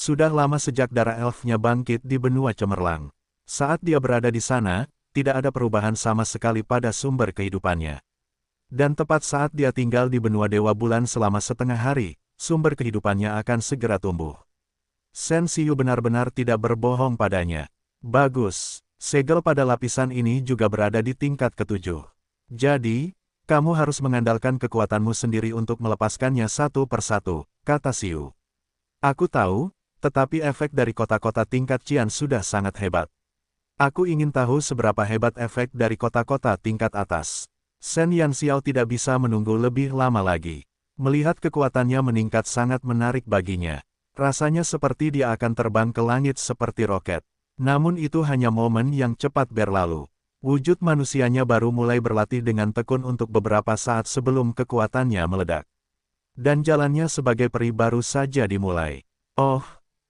Sudah lama sejak darah elfnya bangkit di benua cemerlang. Saat dia berada di sana, tidak ada perubahan sama sekali pada sumber kehidupannya. Dan tepat saat dia tinggal di benua Dewa Bulan selama setengah hari, sumber kehidupannya akan segera tumbuh. Shen Xiu benar-benar tidak berbohong padanya. Bagus, segel pada lapisan ini juga berada di tingkat ketujuh. Jadi, kamu harus mengandalkan kekuatanmu sendiri untuk melepaskannya satu persatu, kata Xiu. Aku tahu, tetapi efek dari kota-kota tingkat Qian sudah sangat hebat. Aku ingin tahu seberapa hebat efek dari kota-kota tingkat atas. Shen Yanxiao tidak bisa menunggu lebih lama lagi. Melihat kekuatannya meningkat sangat menarik baginya. Rasanya seperti dia akan terbang ke langit seperti roket. Namun itu hanya momen yang cepat berlalu. Wujud manusianya baru mulai berlatih dengan tekun untuk beberapa saat sebelum kekuatannya meledak. Dan jalannya sebagai peri baru saja dimulai. Oh,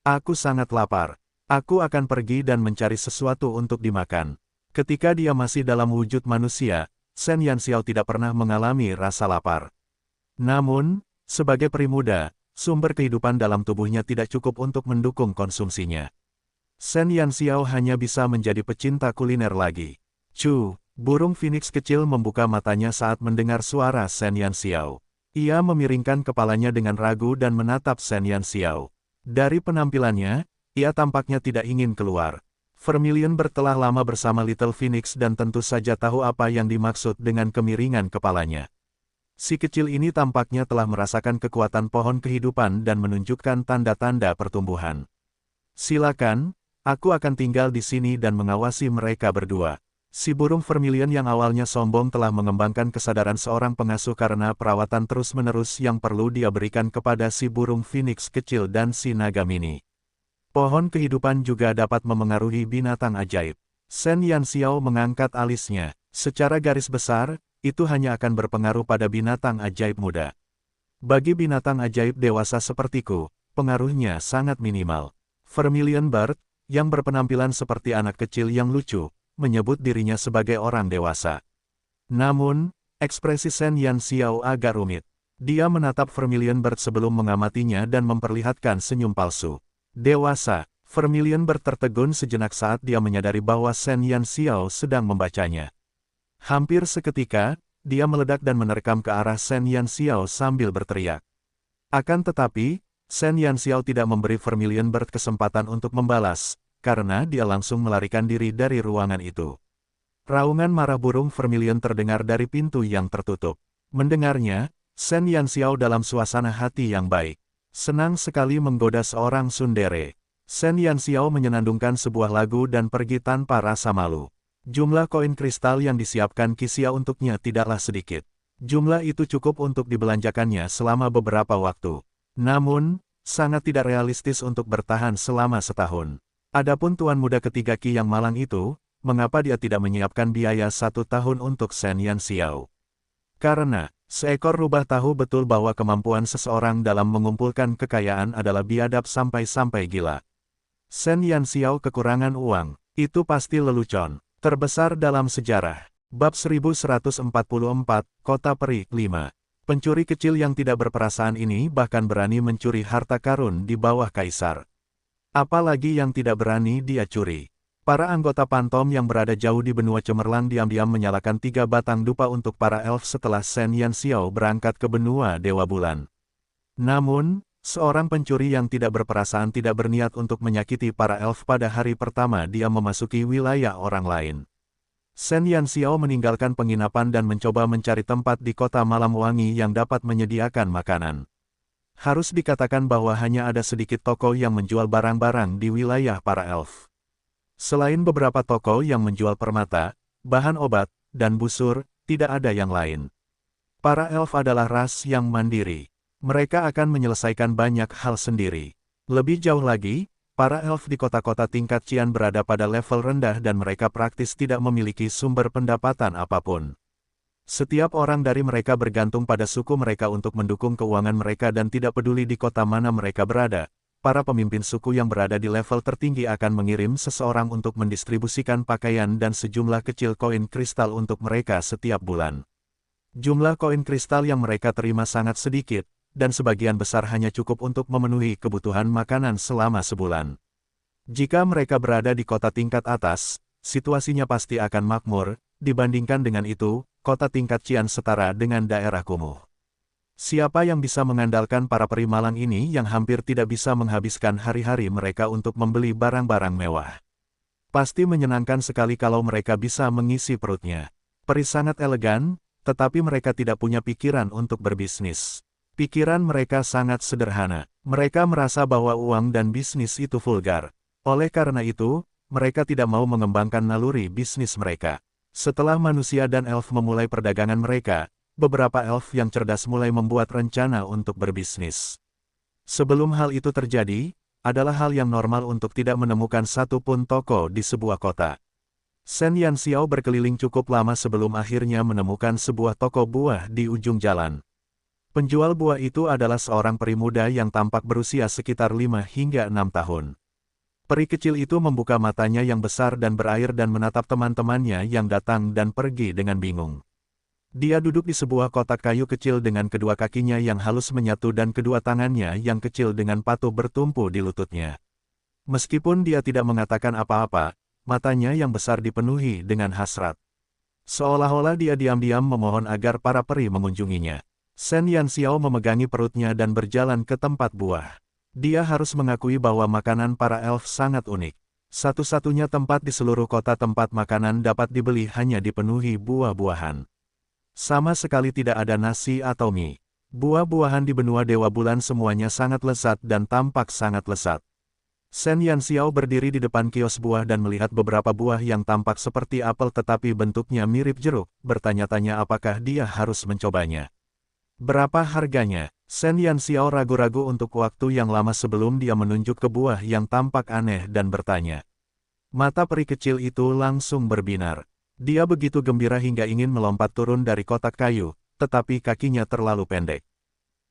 aku sangat lapar. Aku akan pergi dan mencari sesuatu untuk dimakan. Ketika dia masih dalam wujud manusia, Shen Yanxiao tidak pernah mengalami rasa lapar. Namun, sebagai peri muda, sumber kehidupan dalam tubuhnya tidak cukup untuk mendukung konsumsinya. Shen Yanxiao hanya bisa menjadi pecinta kuliner lagi. Cu, burung phoenix kecil membuka matanya saat mendengar suara Shen Yanxiao. Ia memiringkan kepalanya dengan ragu dan menatap Shen Yanxiao. Dari penampilannya, ia tampaknya tidak ingin keluar. Vermilion telah lama bersama Little Phoenix dan tentu saja tahu apa yang dimaksud dengan kemiringan kepalanya. Si kecil ini tampaknya telah merasakan kekuatan pohon kehidupan dan menunjukkan tanda-tanda pertumbuhan. Silakan, aku akan tinggal di sini dan mengawasi mereka berdua. Si burung Vermilion yang awalnya sombong telah mengembangkan kesadaran seorang pengasuh karena perawatan terus-menerus yang perlu dia berikan kepada si burung Phoenix kecil dan si naga mini. Pohon kehidupan juga dapat memengaruhi binatang ajaib. Shen Yanxiao mengangkat alisnya. Secara garis besar, itu hanya akan berpengaruh pada binatang ajaib muda. Bagi binatang ajaib dewasa sepertiku, pengaruhnya sangat minimal. Vermilion Bird, yang berpenampilan seperti anak kecil yang lucu, menyebut dirinya sebagai orang dewasa. Namun, ekspresi Shen Yanxiao agak rumit. Dia menatap Vermilion Bird sebelum mengamatinya dan memperlihatkan senyum palsu. Dewasa, Vermilion tertegun sejenak saat dia menyadari bahwa Shen Yanxiao sedang membacanya. Hampir seketika, dia meledak dan menerkam ke arah Shen Yanxiao sambil berteriak. Akan tetapi, Shen Yanxiao tidak memberi Vermilion kesempatan untuk membalas, karena dia langsung melarikan diri dari ruangan itu. Raungan marah burung Vermilion terdengar dari pintu yang tertutup. Mendengarnya, Shen Yanxiao dalam suasana hati yang baik. Senang sekali menggoda seorang tsundere. Shen Yanxiao menyenandungkan sebuah lagu dan pergi tanpa rasa malu. Jumlah koin kristal yang disiapkan Qixia untuknya tidaklah sedikit. Jumlah itu cukup untuk dibelanjakannya selama beberapa waktu. Namun, sangat tidak realistis untuk bertahan selama setahun. Adapun tuan muda ketiga Qi yang malang itu, mengapa dia tidak menyiapkan biaya 1 tahun untuk Shen Yanxiao? Karena, seekor rubah tahu betul bahwa kemampuan seseorang dalam mengumpulkan kekayaan adalah biadab sampai-sampai gila. Shen Yanxiao kekurangan uang, itu pasti lelucon. Terbesar dalam sejarah. Bab 1144, Kota Peri 5. Pencuri kecil yang tidak berperasaan ini bahkan berani mencuri harta karun di bawah kaisar. Apalagi yang tidak berani dia curi. Para anggota Pantom yang berada jauh di benua cemerlang diam-diam menyalakan 3 batang dupa untuk para elf setelah Shen Yanxiao berangkat ke benua Dewa Bulan. Namun, seorang pencuri yang tidak berperasaan tidak berniat untuk menyakiti para elf pada hari pertama dia memasuki wilayah orang lain. Shen Yanxiao meninggalkan penginapan dan mencoba mencari tempat di kota malam wangi yang dapat menyediakan makanan. Harus dikatakan bahwa hanya ada sedikit toko yang menjual barang-barang di wilayah para elf. Selain beberapa toko yang menjual permata, bahan obat, dan busur, tidak ada yang lain. Para elf adalah ras yang mandiri. Mereka akan menyelesaikan banyak hal sendiri. Lebih jauh lagi, para elf di kota-kota tingkat Qian berada pada level rendah dan mereka praktis tidak memiliki sumber pendapatan apapun. Setiap orang dari mereka bergantung pada suku mereka untuk mendukung keuangan mereka dan tidak peduli di kota mana mereka berada. Para pemimpin suku yang berada di level tertinggi akan mengirim seseorang untuk mendistribusikan pakaian dan sejumlah kecil koin kristal untuk mereka setiap bulan. Jumlah koin kristal yang mereka terima sangat sedikit, dan sebagian besar hanya cukup untuk memenuhi kebutuhan makanan selama sebulan. Jika mereka berada di kota tingkat atas, situasinya pasti akan makmur. Dibandingkan dengan itu, kota tingkat Qian setara dengan daerah kumuh. Siapa yang bisa mengandalkan para peri malang ini yang hampir tidak bisa menghabiskan hari-hari mereka untuk membeli barang-barang mewah? Pasti menyenangkan sekali kalau mereka bisa mengisi perutnya. Peri sangat elegan, tetapi mereka tidak punya pikiran untuk berbisnis. Pikiran mereka sangat sederhana. Mereka merasa bahwa uang dan bisnis itu vulgar. Oleh karena itu, mereka tidak mau mengembangkan naluri bisnis mereka. Setelah manusia dan elf memulai perdagangan mereka, beberapa elf yang cerdas mulai membuat rencana untuk berbisnis. Sebelum hal itu terjadi, adalah hal yang normal untuk tidak menemukan satu pun toko di sebuah kota. Shen Yanxiao berkeliling cukup lama sebelum akhirnya menemukan sebuah toko buah di ujung jalan. Penjual buah itu adalah seorang peri muda yang tampak berusia sekitar 5 hingga 6 tahun. Peri kecil itu membuka matanya yang besar dan berair dan menatap teman-temannya yang datang dan pergi dengan bingung. Dia duduk di sebuah kotak kayu kecil dengan kedua kakinya yang halus menyatu dan kedua tangannya yang kecil dengan patuh bertumpu di lututnya. Meskipun dia tidak mengatakan apa-apa, matanya yang besar dipenuhi dengan hasrat. Seolah-olah dia diam-diam memohon agar para peri mengunjunginya. Shen Yanxiao memegangi perutnya dan berjalan ke tempat buah. Dia harus mengakui bahwa makanan para elf sangat unik. Satu-satunya tempat di seluruh kota tempat makanan dapat dibeli hanya dipenuhi buah-buahan. Sama sekali tidak ada nasi atau mie. Buah-buahan di benua Dewa Bulan semuanya sangat lezat dan tampak sangat lezat. Shen Yanxiao berdiri di depan kios buah dan melihat beberapa buah yang tampak seperti apel tetapi bentuknya mirip jeruk, bertanya-tanya apakah dia harus mencobanya. Berapa harganya? Shen Yanxiao ragu-ragu untuk waktu yang lama sebelum dia menunjuk ke buah yang tampak aneh dan bertanya. Mata peri kecil itu langsung berbinar. Dia begitu gembira hingga ingin melompat turun dari kotak kayu, tetapi kakinya terlalu pendek.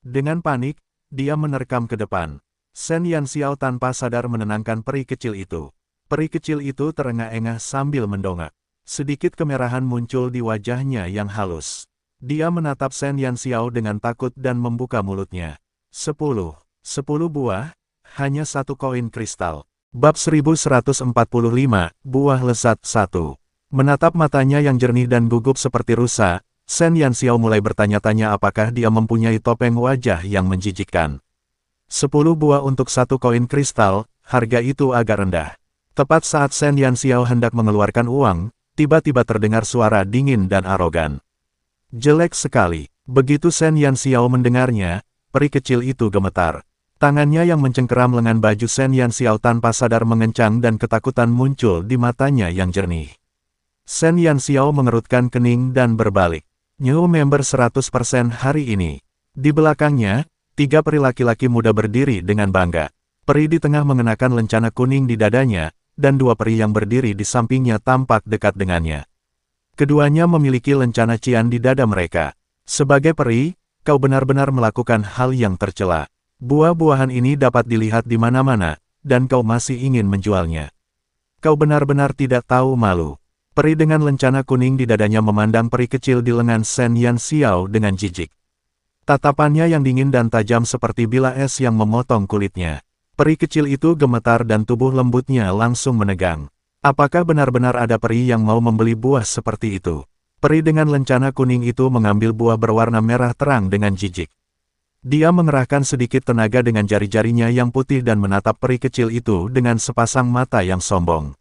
Dengan panik, dia menerkam ke depan. Shen Yanxiao tanpa sadar menenangkan peri kecil itu. Peri kecil itu terengah-engah sambil mendongak. Sedikit kemerahan muncul di wajahnya yang halus. Dia menatap Shen Yanxiao dengan takut dan membuka mulutnya. 10 buah, hanya 1 koin kristal. Bab 1145, Buah Lezat 1. Menatap matanya yang jernih dan gugup seperti rusa, Shen Yanxiao mulai bertanya-tanya apakah dia mempunyai topeng wajah yang menjijikkan. 10 buah untuk 1 koin kristal, harga itu agak rendah. Tepat saat Shen Yanxiao hendak mengeluarkan uang, tiba-tiba terdengar suara dingin dan arogan. Jelek sekali. Begitu Shen Yanxiao mendengarnya, peri kecil itu gemetar. Tangannya yang mencengkeram lengan baju Shen Yanxiao tanpa sadar mengencang dan ketakutan muncul di matanya yang jernih. Shen Yanxiao mengerutkan kening dan berbalik. New member 100% hari ini. Di belakangnya, 3 peri laki-laki muda berdiri dengan bangga. Peri di tengah mengenakan lencana kuning di dadanya, dan 2 peri yang berdiri di sampingnya tampak dekat dengannya. Keduanya memiliki lencana Qian di dada mereka. Sebagai peri, kau benar-benar melakukan hal yang tercela. Buah-buahan ini dapat dilihat di mana-mana, dan kau masih ingin menjualnya. Kau benar-benar tidak tahu malu. Peri dengan lencana kuning di dadanya memandang peri kecil di lengan Shen Yanxiao dengan jijik. Tatapannya yang dingin dan tajam seperti bila es yang memotong kulitnya. Peri kecil itu gemetar dan tubuh lembutnya langsung menegang. Apakah benar-benar ada peri yang mau membeli buah seperti itu? Peri dengan lencana kuning itu mengambil buah berwarna merah terang dengan jijik. Dia mengerahkan sedikit tenaga dengan jari-jarinya yang putih dan menatap peri kecil itu dengan sepasang mata yang sombong.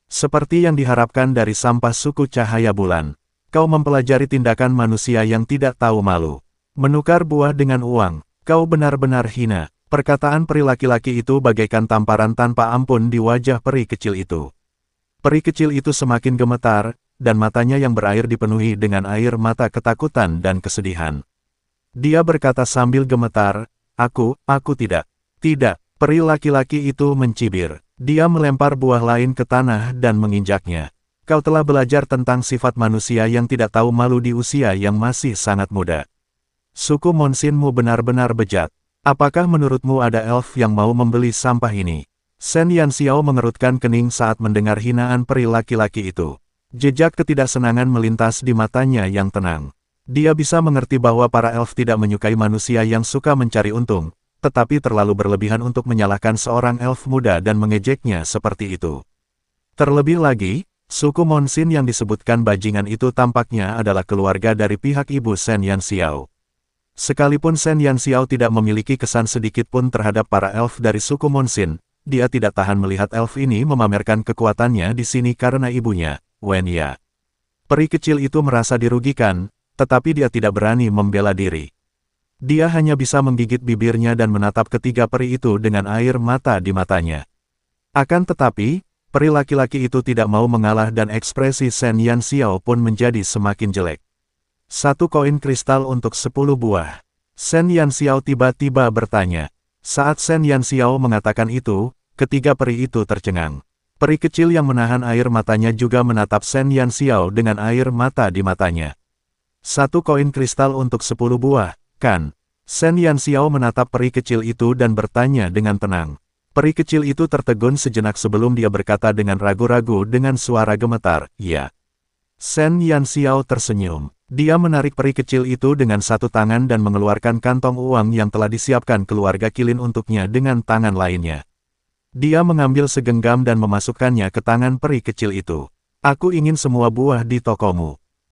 Seperti yang diharapkan dari sampah suku cahaya bulan. Kau mempelajari tindakan manusia yang tidak tahu malu. Menukar buah dengan uang, kau benar-benar hina. Perkataan peri laki-laki itu bagaikan tamparan tanpa ampun di wajah peri kecil itu. Peri kecil itu semakin gemetar, dan matanya yang berair dipenuhi dengan air mata ketakutan dan kesedihan. Dia berkata sambil gemetar, aku tidak. Tidak, peri laki-laki itu mencibir. Dia melempar buah lain ke tanah dan menginjaknya. Kau telah belajar tentang sifat manusia yang tidak tahu malu di usia yang masih sangat muda. Suku Monsinmu benar-benar bejat. Apakah menurutmu ada elf yang mau membeli sampah ini? Shen Yanxiao mengerutkan kening saat mendengar hinaan peri laki-laki itu. Jejak ketidaksenangan melintas di matanya yang tenang. Dia bisa mengerti bahwa para elf tidak menyukai manusia yang suka mencari untung, tetapi terlalu berlebihan untuk menyalahkan seorang elf muda dan mengejeknya seperti itu. Terlebih lagi, suku Monsin yang disebutkan bajingan itu tampaknya adalah keluarga dari pihak ibu Shen Yanxiao. Sekalipun Shen Yanxiao tidak memiliki kesan sedikit pun terhadap para elf dari suku Monsin, dia tidak tahan melihat elf ini memamerkan kekuatannya di sini karena ibunya, Wen Ya. Peri kecil itu merasa dirugikan, tetapi dia tidak berani membela diri. Dia hanya bisa menggigit bibirnya dan menatap ketiga peri itu dengan air mata di matanya. Akan tetapi, peri laki-laki itu tidak mau mengalah dan ekspresi Shen Yanxiao pun menjadi semakin jelek. 1 koin kristal untuk 10 buah. Shen Yanxiao tiba-tiba bertanya. Saat Shen Yanxiao mengatakan itu, ketiga peri itu tercengang. Peri kecil yang menahan air matanya juga menatap Shen Yanxiao dengan air mata di matanya. 1 koin kristal untuk 10 buah, kan? Shen Yanxiao menatap peri kecil itu dan bertanya dengan tenang. Peri kecil itu tertegun sejenak sebelum dia berkata dengan ragu-ragu dengan suara gemetar, "Ya." Shen Yanxiao tersenyum. Dia menarik peri kecil itu dengan satu tangan dan mengeluarkan kantong uang yang telah disiapkan keluarga Qilin untuknya dengan tangan lainnya. Dia mengambil segenggam dan memasukkannya ke tangan peri kecil itu. "Aku ingin semua buah di tokomu."